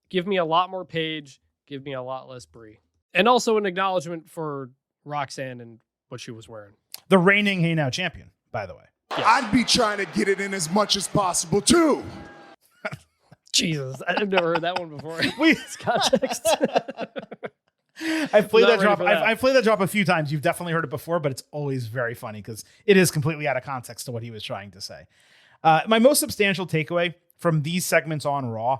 Give me a lot more Paige. Give me a lot less Brie. And also an acknowledgement for Roxanne and what she was wearing. The reigning Hey Now champion, by the way. Yes. I'd be trying to get it in as much as possible, too. Jesus, I've never heard that one before. It's context. I've played that drop. I've played that drop a few times. You've definitely heard it before, but it's always very funny because it is completely out of context to what he was trying to say. My most substantial takeaway from these segments on Raw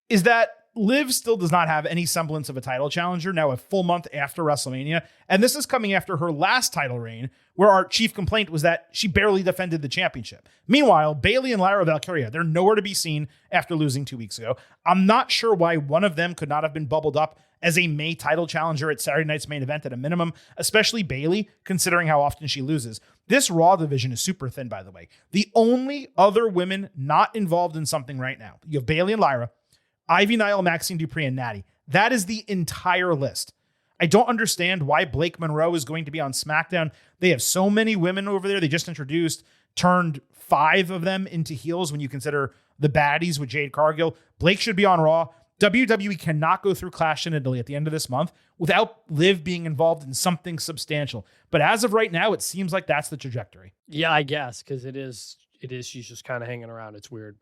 is that Liv still does not have any semblance of a title challenger now a full month after WrestleMania. And this is coming after her last title reign, where our chief complaint was that she barely defended the championship. Meanwhile, Bayley and Lyra Valkyria, they're nowhere to be seen after losing 2 weeks ago. I'm not sure why one of them could not have been bubbled up as a May title challenger at Saturday night's main event at a minimum, especially Bayley, considering how often she loses. This Raw division is super thin, by the way. The only other women not involved in something right now, you have Bayley and Lyra, Ivy Nile, Maxine Dupree, and Natty. That is the entire list. I don't understand why Blake Monroe is going to be on SmackDown. They have so many women over there. They just introduced, turned 5 of them into heels when you consider the baddies with Jade Cargill. Blake should be on Raw. WWE cannot go through Clash in Italy at the end of this month without Liv being involved in something substantial. But as of right now, it seems like that's the trajectory. Yeah, I guess, because it is. She's just kind of hanging around. It's weird.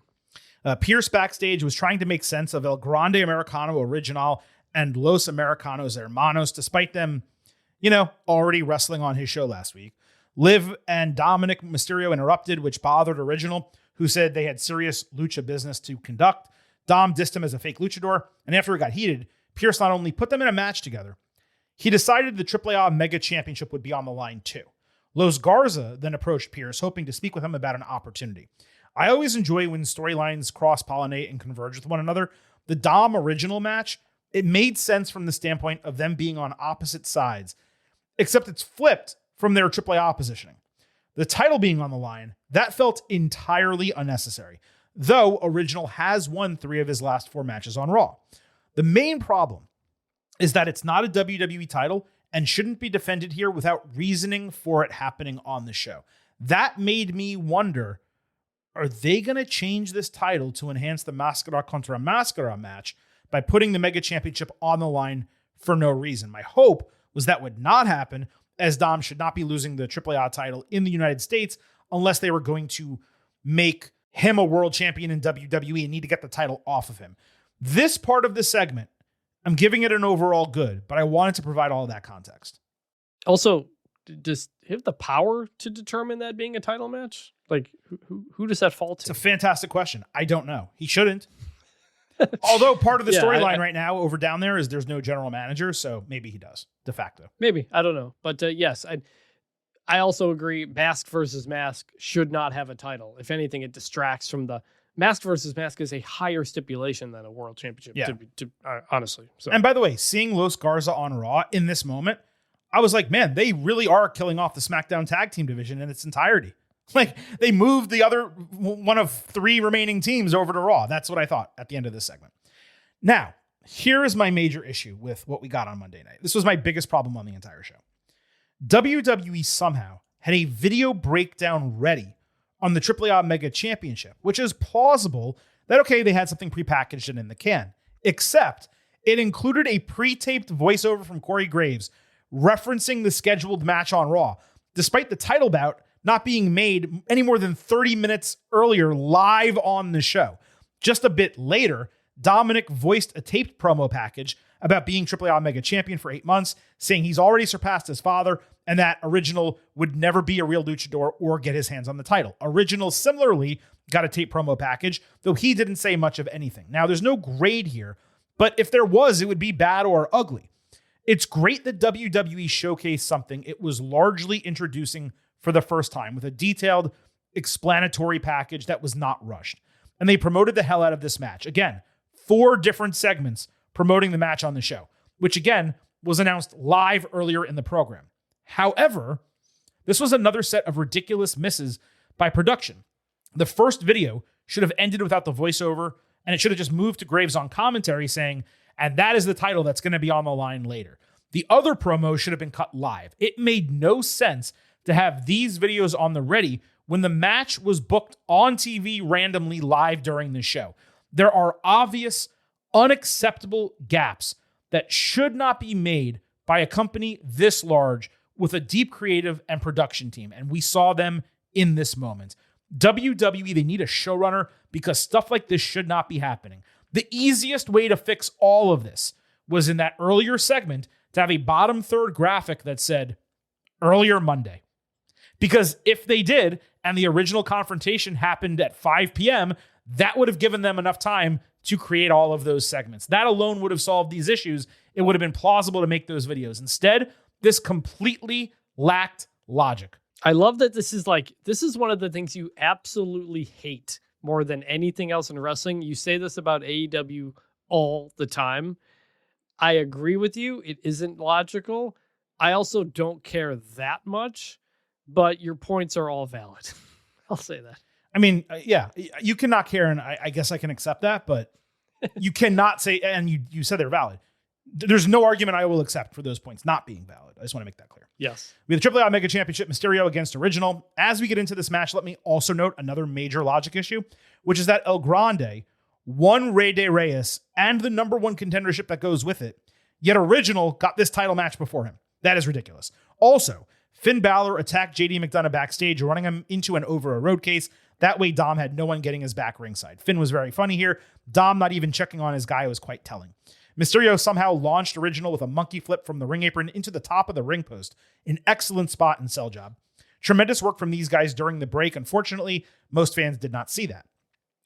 Pierce backstage was trying to make sense of El Grande Americano Original and Los Americanos Hermanos, despite them, already wrestling on his show last week. Liv and Dominic Mysterio interrupted, which bothered Original, who said they had serious lucha business to conduct. Dom dissed him as a fake luchador, and after it got heated, Pierce not only put them in a match together, he decided the AAA Mega Championship would be on the line too. Los Garza then approached Pierce, hoping to speak with him about an opportunity. I always enjoy when storylines cross-pollinate and converge with one another. The Dom Original match, it made sense from the standpoint of them being on opposite sides, except it's flipped from their AAA positioning. The title being on the line, that felt entirely unnecessary, though Original has won 3 of his last 4 matches on Raw. The main problem is that it's not a WWE title and shouldn't be defended here without reasoning for it happening on the show. That made me wonder, are they going to change this title to enhance the Mascara contra Mascara match by putting the Mega Championship on the line for no reason? My hope was that would not happen, as Dom should not be losing the AAA title in the United States unless they were going to make him a world champion in WWE and need to get the title off of him. This part of the segment, I'm giving it an overall good, but I wanted to provide all of that context. Also, does he have the power to determine that being a title match? Like, who does that fall to? It's a fantastic question. I don't know. He shouldn't. Although part of the storyline right now over down there is there's no general manager, so maybe he does, de facto. Maybe. I don't know. But yes, I also agree mask versus mask should not have a title. If anything, it distracts from the mask versus mask is a higher stipulation than a world championship, honestly. So. And by the way, seeing Los Garza on Raw in this moment, I was like, man, they really are killing off the SmackDown tag team division in its entirety. Like, they moved the other one of 3 remaining teams over to Raw. That's what I thought at the end of this segment. Now, here is my major issue with what we got on Monday night. This was my biggest problem on the entire show. WWE somehow had a video breakdown ready on the AAA Mega Championship, which is plausible that, okay, they had something prepackaged and in the can, except it included a pre-taped voiceover from Corey Graves referencing the scheduled match on Raw, despite the title bout not being made any more than 30 minutes earlier live on the show. Just a bit later, Dominic voiced a taped promo package about being AAA Mega Champion for 8 months, saying he's already surpassed his father and that Original would never be a real luchador or get his hands on the title. Original similarly got a tape promo package, though he didn't say much of anything. Now, there's no grade here, but if there was, it would be bad or ugly. It's great that WWE showcased something it was largely introducing for the first time with a detailed explanatory package that was not rushed. And they promoted the hell out of this match. Again, 4 different segments promoting the match on the show, which again was announced live earlier in the program. However, this was another set of ridiculous misses by production. The first video should have ended without the voiceover, and it should have just moved to Graves on commentary saying, and that is the title that's going to be on the line later. The other promo should have been cut live. It made no sense to have these videos on the ready when the match was booked on TV randomly live during the show. There are obvious, unacceptable gaps that should not be made by a company this large with a deep creative and production team, and we saw them in this moment. WWE, they need a showrunner because stuff like this should not be happening. The easiest way to fix all of this was in that earlier segment to have a bottom third graphic that said, earlier Monday. Because if they did, and the original confrontation happened at 5 p.m., that would have given them enough time to create all of those segments. That alone would have solved these issues. It would have been plausible to make those videos. Instead, this completely lacked logic. I love that this is one of the things you absolutely hate more than anything else in wrestling. You say this about AEW all the time. I agree with you. It isn't logical. I also don't care that much, but your points are all valid. I'll say that. I mean, yeah, you cannot care, and I guess I can accept that, but you cannot say, and you said they're valid. There's no argument I will accept for those points not being valid. I just want to make that clear. Yes. We have the AAA Mega Championship Mysterio against Original. As we get into this match, let me also note another major logic issue, which is that El Grande won Rey de Reyes and the number one contendership that goes with it, yet Original got this title match before him. That is ridiculous. Also, Finn Balor attacked JD McDonough backstage, running him into and over a road case. That way, Dom had no one getting his back ringside. Finn was very funny here. Dom not even checking on his guy was quite telling. Mysterio somehow launched Original with a monkey flip from the ring apron into the top of the ring post. An excellent spot and sell job. Tremendous work from these guys during the break. Unfortunately, most fans did not see that.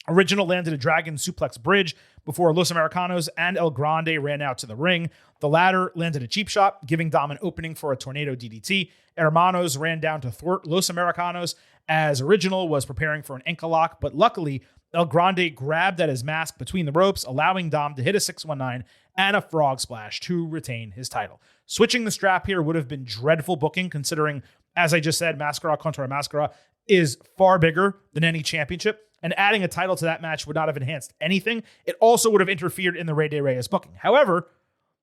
Original landed a Dragon Suplex Bridge before Los Americanos and El Grande ran out to the ring. The latter landed a cheap shot, giving Dom an opening for a Tornado DDT. Hermanos ran down to thwart Los Americanos as Original was preparing for an ankle lock, but luckily, El Grande grabbed at his mask between the ropes, allowing Dom to hit a 619 and a frog splash to retain his title. Switching the strap here would have been dreadful booking, considering, as I just said, Mascara contra Mascara is far bigger than any championship, and adding a title to that match would not have enhanced anything. It also would have interfered in the Rey de Reyes booking. However,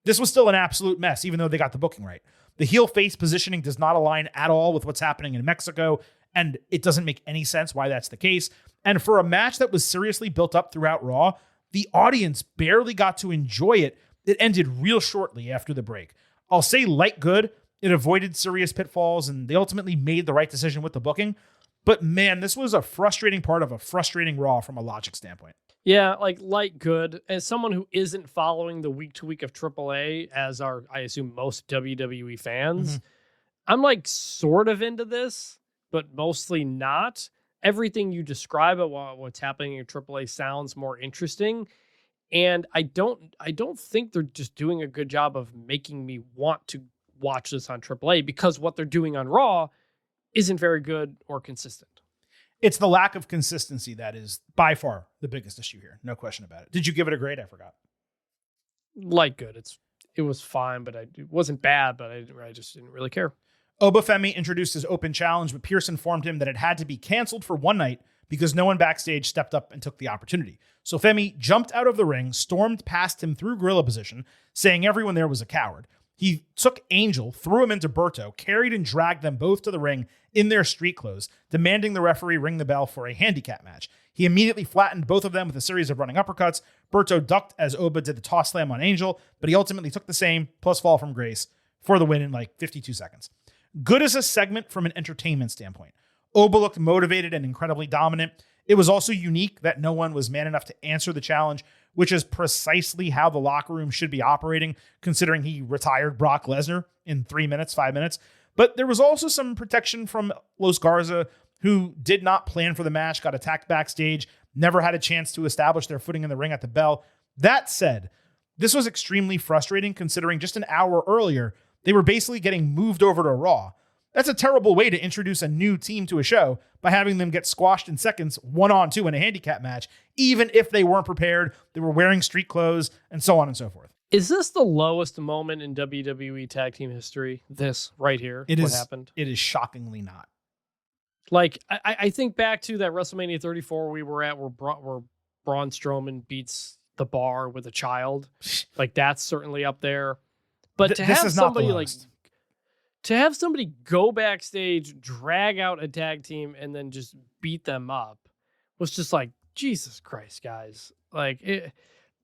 this was still an absolute mess, even though they got the booking right. The heel-face positioning does not align at all with what's happening in Mexico, and it doesn't make any sense why that's the case. And for a match that was seriously built up throughout Raw, the audience barely got to enjoy it. It ended real shortly after the break. I'll say light good. It avoided serious pitfalls, and they ultimately made the right decision with the booking. But man, this was a frustrating part of a frustrating Raw from a logic standpoint. Yeah, like light good. As someone who isn't following the week to week of AAA, as are, I assume, most WWE fans, I'm like sort of into this, but mostly not. Everything you describe about what's happening in AAA sounds more interesting. And I don't think they're just doing a good job of making me want to watch this on AAA, because what they're doing on Raw isn't very good or consistent. It's the lack of consistency that is by far the biggest issue here. No question about it. Did you give it a grade? I forgot. Light good. It was fine, but it wasn't bad, but I just didn't really care. Femi introduced his open challenge, but Pierce informed him that it had to be canceled for one night because no one backstage stepped up and took the opportunity. So Femi jumped out of the ring, stormed past him through gorilla position, saying everyone there was a coward. He took Angel, threw him into Berto, carried and dragged them both to the ring in their street clothes, demanding the referee ring the bell for a handicap match. He immediately flattened both of them with a series of running uppercuts. Berto ducked as Oba did the toss slam on Angel, but he ultimately took the same, plus fall from grace, for the win in like 52 seconds. Good as a segment from an entertainment standpoint. Oba looked motivated and incredibly dominant. It was also unique that no one was man enough to answer the challenge, which is precisely how the locker room should be operating, considering he retired Brock Lesnar in 5 minutes. But there was also some protection from Los Garza, who did not plan for the match, got attacked backstage, never had a chance to establish their footing in the ring at the bell. That said, this was extremely frustrating, considering just an hour earlier, they were basically getting moved over to Raw. That's a terrible way to introduce a new team to a show, by having them get squashed in seconds 1-on-2 in a handicap match, even if they weren't prepared, they were wearing street clothes, and so on and so forth. Is this the lowest moment in WWE tag team history? This right here, what happened? It is shockingly not. Like, I think back to that WrestleMania 34 we were at where Braun Strowman beats the Bar with a child. Like, that's certainly up there. But to have somebody like... To have somebody go backstage, drag out a tag team, and then just beat them up was just like, Jesus Christ, guys. Like,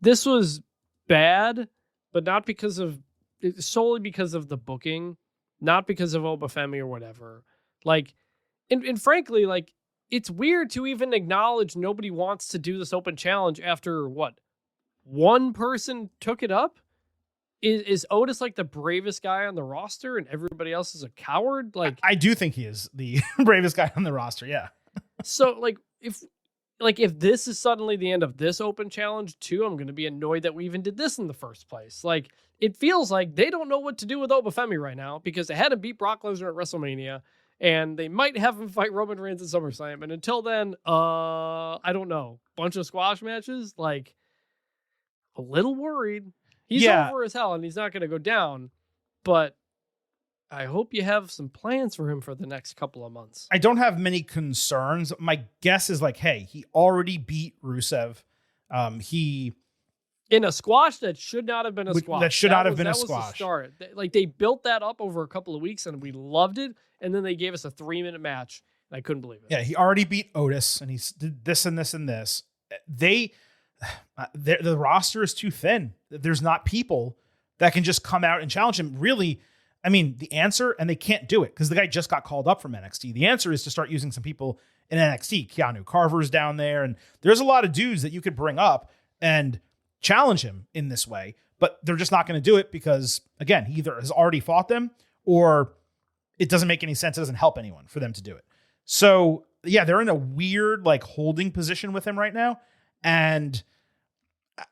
this was bad, but not solely because of the booking, not because of Obafemi or whatever. Like, and frankly, like, it's weird to even acknowledge nobody wants to do this open challenge after what? One person took it up? Is Otis like the bravest guy on the roster and everybody else is a coward? Like, I do think he is the bravest guy on the roster. Yeah. So if this is suddenly the end of this open challenge too, I'm going to be annoyed that we even did this in the first place. Like, it feels like they don't know what to do with Obafemi right now because they had him beat Brock Lesnar at WrestleMania and they might have him fight Roman Reigns at SummerSlam. And until then, I don't know. Bunch of squash matches. Like, a little worried. He's over as hell, and he's not going to go down. But I hope you have some plans for him for the next couple of months. I don't have many concerns. My guess is like, hey, he already beat Rusev. He In a squash that should not have been a squash. That should not have been a squash. That was the start. Like, they built that up over a couple of weeks, and we loved it. And then they gave us a 3-minute match, and I couldn't believe it. Yeah, he already beat Otis, and he did this and this and this. The roster is too thin. There's not people that can just come out and challenge him. Really, I mean, the answer, and they can't do it because the guy just got called up from NXT. The answer is to start using some people in NXT. Keanu Carver's down there, and there's a lot of dudes that you could bring up and challenge him in this way, but they're just not going to do it because, again, he either has already fought them or it doesn't make any sense. It doesn't help anyone for them to do it. So, yeah, they're in a weird, like, holding position with him right now. And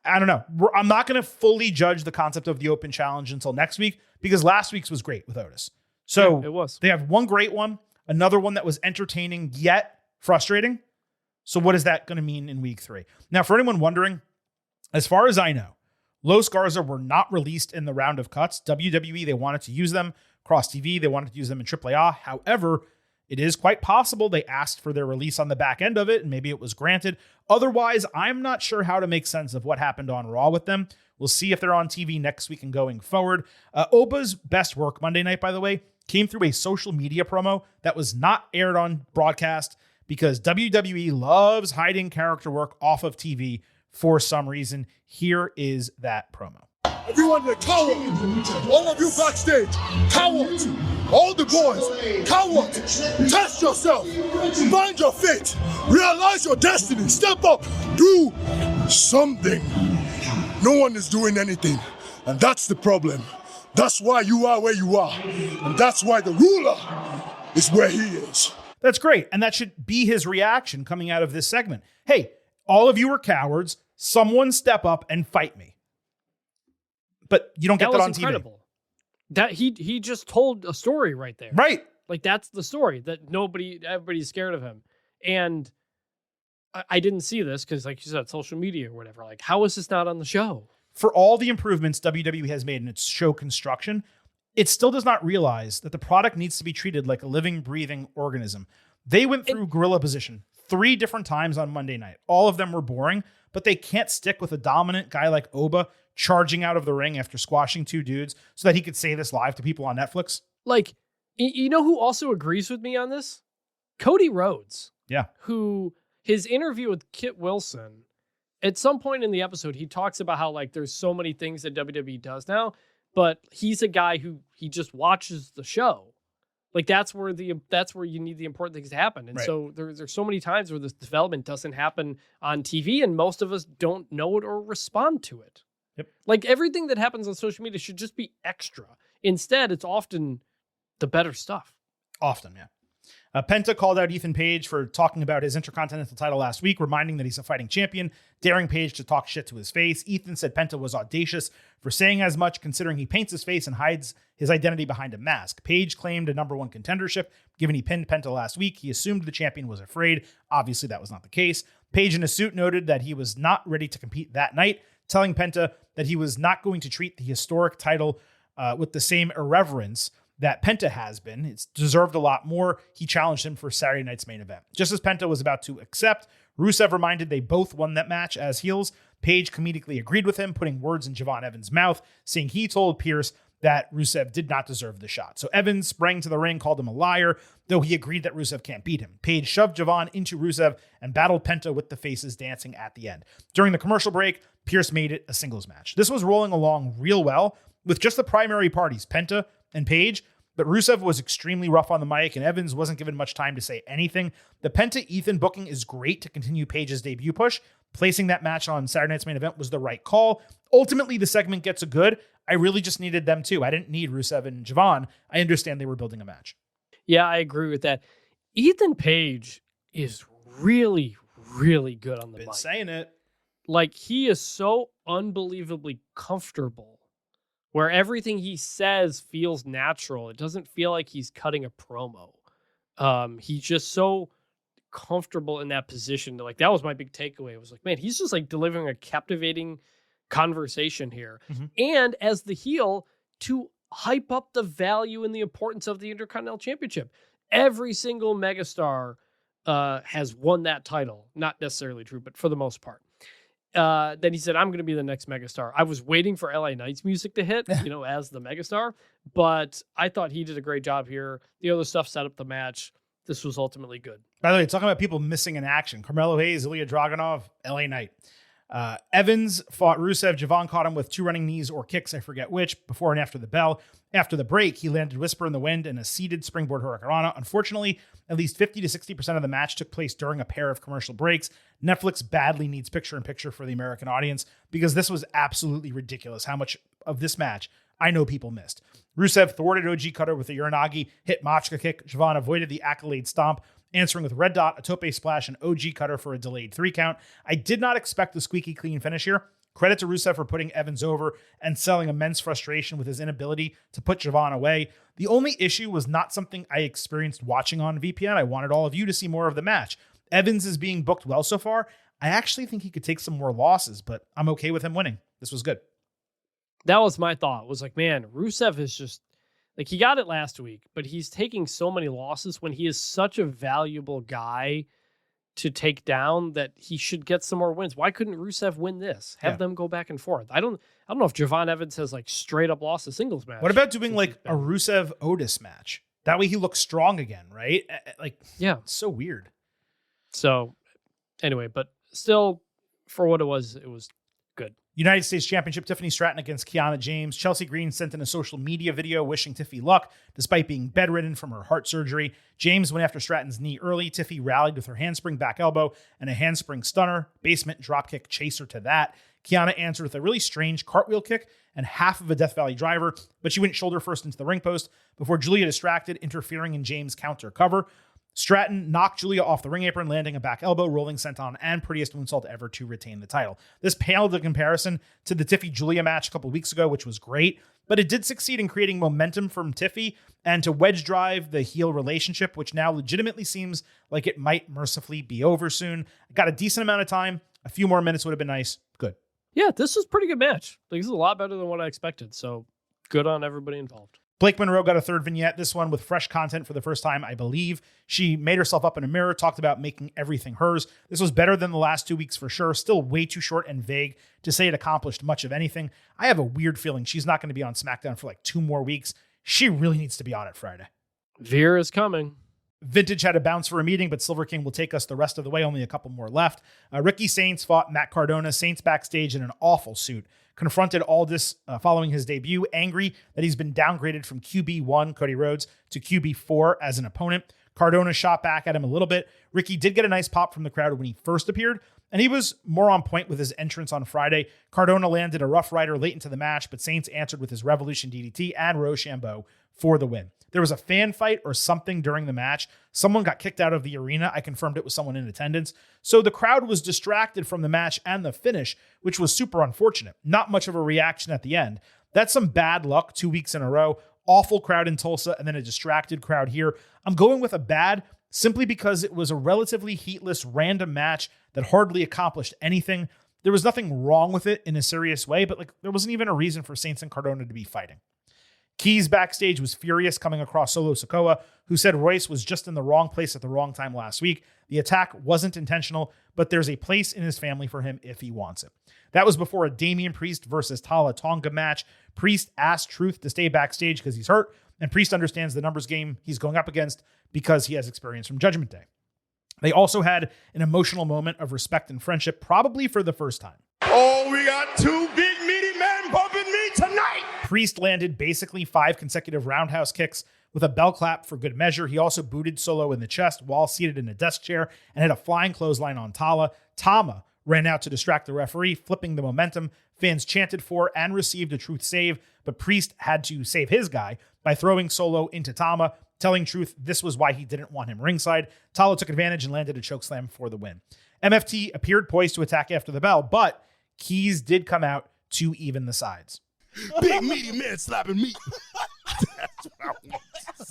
I don't know. I'm not going to fully judge the concept of the open challenge until next week because last week's was great with Otis. So yeah, it was. They have one great one, another one that was entertaining yet frustrating. So what is that going to mean in week 3? Now, for anyone wondering, as far as I know, Los Garza were not released in the round of cuts. WWE, they wanted to use them. Cross TV, they wanted to use them in AAA. However, it is quite possible they asked for their release on the back end of it, and maybe it was granted. Otherwise, I'm not sure how to make sense of what happened on Raw with them. We'll see if they're on TV next week and going forward. Oba's best work Monday night, by the way, came through a social media promo that was not aired on broadcast because WWE loves hiding character work off of TV for some reason. Here is that promo. Everyone, a coward. All of you backstage, cowards. All the boys, cowards. Test yourself. Find your fate. Realize your destiny. Step up. Do something. No one is doing anything. And that's the problem. That's why you are where you are. And that's why the ruler is where he is. That's great. And that should be his reaction coming out of this segment. Hey, all of you are cowards. Someone step up and fight me. But you don't get that on incredible. TV. That he just told a story right there. Right. Like, that's the story that everybody's scared of him. And I didn't see this because, like you said, social media or whatever. Like, how is this not on the show? For all the improvements WWE has made in its show construction, it still does not realize that the product needs to be treated like a living, breathing organism. They went through gorilla position 3 different times on Monday night. All of them were boring, but they can't stick with a dominant guy like Oba charging out of the ring after squashing 2 dudes so that he could say this live to people on Netflix. Like, you know who also agrees with me on this? Cody Rhodes. Yeah. Who, his interview with Kit Wilson, at some point in the episode, he talks about how, like, there's so many things that WWE does now, but he's a guy who he just watches the show. Like, that's where you need the important things to happen. And so there's so many times where this development doesn't happen on TV, and most of us don't know it or respond to it. Yep. Like, everything that happens on social media should just be extra. Instead, it's often the better stuff. Often, yeah. Penta called out Ethan Page for talking about his Intercontinental title last week, reminding that he's a fighting champion, daring Page to talk shit to his face. Ethan said Penta was audacious for saying as much, considering he paints his face and hides his identity behind a mask. Page claimed a number 1 contendership, given he pinned Penta last week. He assumed the champion was afraid. Obviously, that was not the case. Page in a suit noted that he was not ready to compete that night, telling Penta that he was not going to treat the historic title with the same irreverence that Penta has been. It's deserved a lot more. He challenged him for Saturday night's main event. Just as Penta was about to accept, Rusev reminded they both won that match as heels. Page comedically agreed with him, putting words in Javon Evans' mouth, saying he told Pierce that Rusev did not deserve the shot. So Evans sprang to the ring, called him a liar, though he agreed that Rusev can't beat him. Page shoved Javon into Rusev and battled Penta with the faces dancing at the end. During the commercial break, Pierce made it a singles match. This was rolling along real well with just the primary parties, Penta and Page, but Rusev was extremely rough on the mic, and Evans wasn't given much time to say anything. The Penta-Ethan booking is great to continue Page's debut push. Placing that match on Saturday night's main event was the right call. Ultimately, the segment gets a good. I really just needed them too. I didn't need Rusev and Javon. I understand they were building a match. Yeah, I agree with that. Ethan Page is really, really good on the mic. Been saying it. Like, he is so unbelievably comfortable where everything he says feels natural. It doesn't feel like he's cutting a promo. He's just so comfortable in that position. Like, that was my big takeaway. It was like, man, he's just like delivering a captivating conversation here. Mm-hmm. And as the heel, to hype up the value and the importance of the Intercontinental Championship. Every single megastar has won that title. Not necessarily true, but for the most part. Then he said, I'm going to be the next megastar. I was waiting for LA Knight's music to hit, as the megastar, but I thought he did a great job here. The other stuff set up the match. This was ultimately good. By the way, talking about people missing in action, Carmelo Hayes, Ilya Dragunov, LA Knight. Evans fought Rusev. Javon caught him with 2 running knees or kicks, I forget which, before and after the bell. After the break, he landed Whisper in the Wind and a seated springboard hurricanrana. Unfortunately, at least 50 to 60% of the match took place during a pair of commercial breaks. Netflix badly needs picture-in-picture for the American audience because this was absolutely ridiculous how much of this match I know people missed. Rusev thwarted OG Cutter with a Uranagi, hit Machka kick. Javon avoided the accolade stomp, answering with Red Dot, a tope splash, and OG Cutter for a delayed 3 count. I did not expect the squeaky clean finish here. Credit to Rusev for putting Evans over and selling immense frustration with his inability to put Javon away. The only issue was not something I experienced watching on VPN. I wanted all of you to see more of the match. Evans is being booked well so far. I actually think he could take some more losses, but I'm okay with him winning. This was good. That was my thought. Was like, man, Rusev is just like, he got it last week, but he's taking so many losses when he is such a valuable guy to take down that he should get some more wins. Why couldn't Rusev win this? Have them go back and forth. I don't know if Javon Evans has like straight up lost a singles match. What about doing like a Rusev Otis match? That way he looks strong again, right? Like, yeah, it's so weird. So anyway, but still, for what it was good. United States Championship, Tiffany Stratton against Kiana James. Chelsea Green sent in a social media video wishing Tiffy luck, despite being bedridden from her heart surgery. James went after Stratton's knee early. Tiffy rallied with her handspring back elbow and a handspring stunner, basement dropkick chaser to that. Kiana answered with a really strange cartwheel kick and half of a Death Valley driver, but she went shoulder first into the ring post before Julia distracted, interfering in James' counter cover. Stratton knocked Julia off the ring apron, landing a back elbow, rolling senton, and prettiest moonsault ever to retain the title. This paled in comparison to the Tiffy-Julia match a couple weeks ago, which was great, but it did succeed in creating momentum from Tiffy and to wedge drive the heel relationship, which now legitimately seems like it might mercifully be over soon. Got a decent amount of time. A few more minutes would have been nice. Good. Yeah, this was a pretty good match. Like, this is a lot better than what I expected, so good on everybody involved. Blake Monroe got a third vignette, this one with fresh content for the first time, I believe. She made herself up in a mirror, talked about making everything hers. This was better than the last 2 weeks for sure. Still way too short and vague to say it accomplished much of anything. I have a weird feeling she's not going to be on SmackDown for like 2 more weeks. She really needs to be on it Friday. Veer is coming. Vintage had a bounce for a meeting, but Silver King will take us the rest of the way. Only a couple more left. Ricky Saints fought Matt Cardona. Saints backstage in an awful suit. Confronted Aldis following his debut, angry that he's been downgraded from QB1, Cody Rhodes, to QB4 as an opponent. Cardona shot back at him a little bit. Ricky did get a nice pop from the crowd when he first appeared, and he was more on point with his entrance on Friday. Cardona landed a Rough Rider late into the match, but Saints answered with his Revolution DDT and Rochambeau for the win. There was a fan fight or something during the match. Someone got kicked out of the arena. I confirmed it was someone in attendance. So the crowd was distracted from the match and the finish, which was super unfortunate. Not much of a reaction at the end. That's some bad luck 2 weeks in a row. Awful crowd in Tulsa and then a distracted crowd here. I'm going with a bad simply because it was a relatively heatless, random match that hardly accomplished anything. There was nothing wrong with it in a serious way, but there wasn't even a reason for Saints and Cardona to be fighting. Keys backstage was furious, coming across Solo Sikoa, who said Royce was just in the wrong place at the wrong time last week. The attack wasn't intentional, but there's a place in his family for him if he wants it. That was before a Damian Priest versus Tala Tonga match. Priest asked Truth to stay backstage because he's hurt, and Priest understands the numbers game he's going up against because he has experience from Judgment Day. They also had an emotional moment of respect and friendship, probably for the first time. Oh, we got 2 big meaty men bumping me tonight. Priest landed basically 5 consecutive roundhouse kicks with a bell clap for good measure. He also booted Solo in the chest while seated in a desk chair and had a flying clothesline on Tala. Tama ran out to distract the referee, flipping the momentum. Fans chanted for and received a Truth save, but Priest had to save his guy by throwing Solo into Tama, telling Truth this was why he didn't want him ringside. Tala took advantage and landed a chokeslam for the win. MFT appeared poised to attack after the bell, but Keys did come out to even the sides. Big meaty man slapping meat. That's what I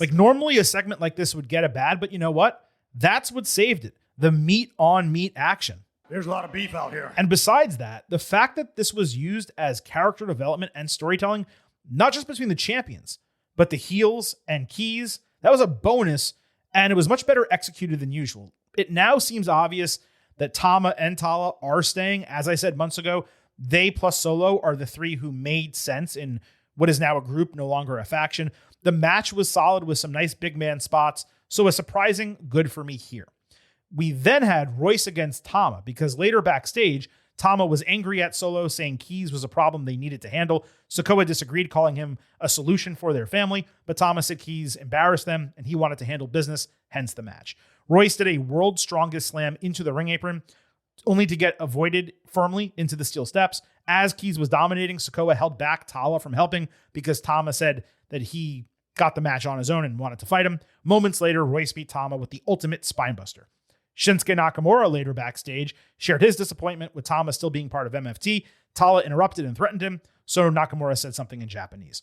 want. Normally a segment like this would get a bad, but you know what? That's what saved it. The meat on meat action. There's a lot of beef out here. And besides that, the fact that this was used as character development and storytelling, not just between the champions, but the heels and Keys, that was a bonus, and it was much better executed than usual. It now seems obvious that Tama and Tala are staying. As I said months ago, they plus Solo are the three who made sense in what is now a group, no longer a faction. The match was solid with some nice big man spots, so a surprising good for me here. We then had Royce against Tama because later backstage, Tama was angry at Solo, saying Keys was a problem they needed to handle. Sikoa disagreed, calling him a solution for their family, but Tama said Keys embarrassed them and he wanted to handle business, hence the match. Royce did a world's strongest slam into the ring apron, only to get avoided firmly into the steel steps. As Keys was dominating, Sikoa held back Tala from helping because Tama said that he got the match on his own and wanted to fight him. Moments later, Royce beat Tama with the ultimate spinebuster. Shinsuke Nakamura later backstage shared his disappointment with Tama still being part of MFT. Tala interrupted and threatened him, so Nakamura said something in Japanese.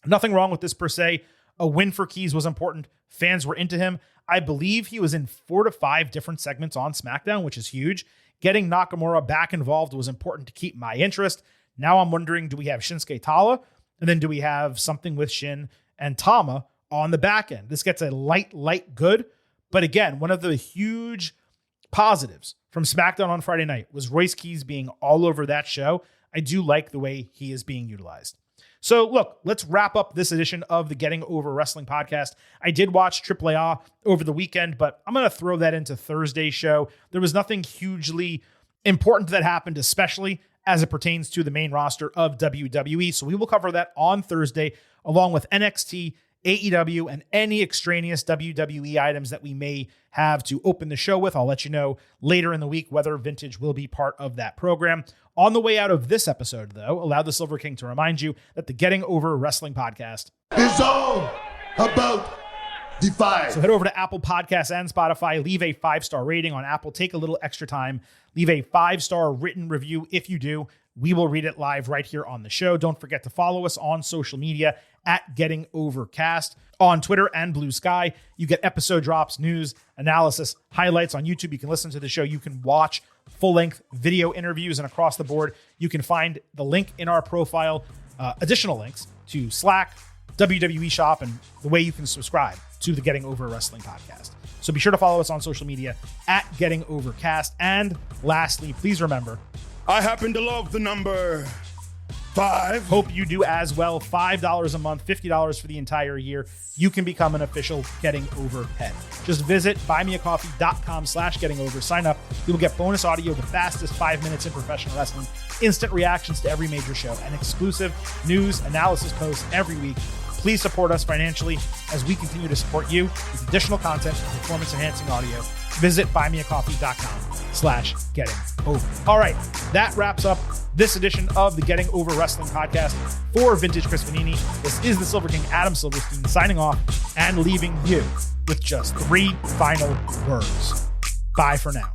Nothing wrong with this per se. A win for Keys was important. Fans were into him. I believe he was in 4 to 5 different segments on SmackDown, which is huge. Getting Nakamura back involved was important to keep my interest. Now I'm wondering, do we have Shinsuke Tala? And then do we have something with Shin and Tama on the back end? This gets a light good. But again, one of the huge positives from SmackDown on Friday night was Royce Keys being all over that show. I do like the way he is being utilized. So look, let's wrap up this edition of the Getting Over Wrestling podcast. I did watch AAA over the weekend, but I'm going to throw that into Thursday's show. There was nothing hugely important that happened, especially as it pertains to the main roster of WWE. So we will cover that on Thursday, along with NXT, AEW, and any extraneous WWE items that we may have to open the show with. I'll let you know later in the week whether Vintage will be part of that program. On the way out of this episode, though, allow the Silver King to remind you that the Getting Over Wrestling podcast It's all about the five. So head over to Apple Podcasts and Spotify. Leave a 5-star rating on Apple. Take a little extra time. Leave a 5-star written review. If you do, we will read it live right here on the show. Don't forget to follow us on social media at Getting Overcast on Twitter and Blue Sky. You get episode drops, news, analysis, highlights on YouTube. You can listen to the show. You can watch full-length video interviews, and across the board, you can find the link in our profile, additional links to Slack, WWE Shop, and the way you can subscribe to the Getting Over Wrestling podcast. So be sure to follow us on social media at Getting Overcast. And lastly, please remember, I happen to love the number 5. Hope you do as well. $5 a month, $50 for the entire year. You can become an official Getting Over head. Just visit buymeacoffee.com/gettingover. Sign up. You will get bonus audio, the fastest 5 minutes in professional wrestling, instant reactions to every major show, and exclusive news analysis posts every week. Please support us financially as we continue to support you with additional content and performance-enhancing audio. Visit buymeacoffee.com/gettingover. All right, that wraps up this edition of the Getting Over Wrestling podcast. For Vintage Chris Vanini, this is the Silver King Adam Silverstein signing off and leaving you with just 3 final words. Bye for now.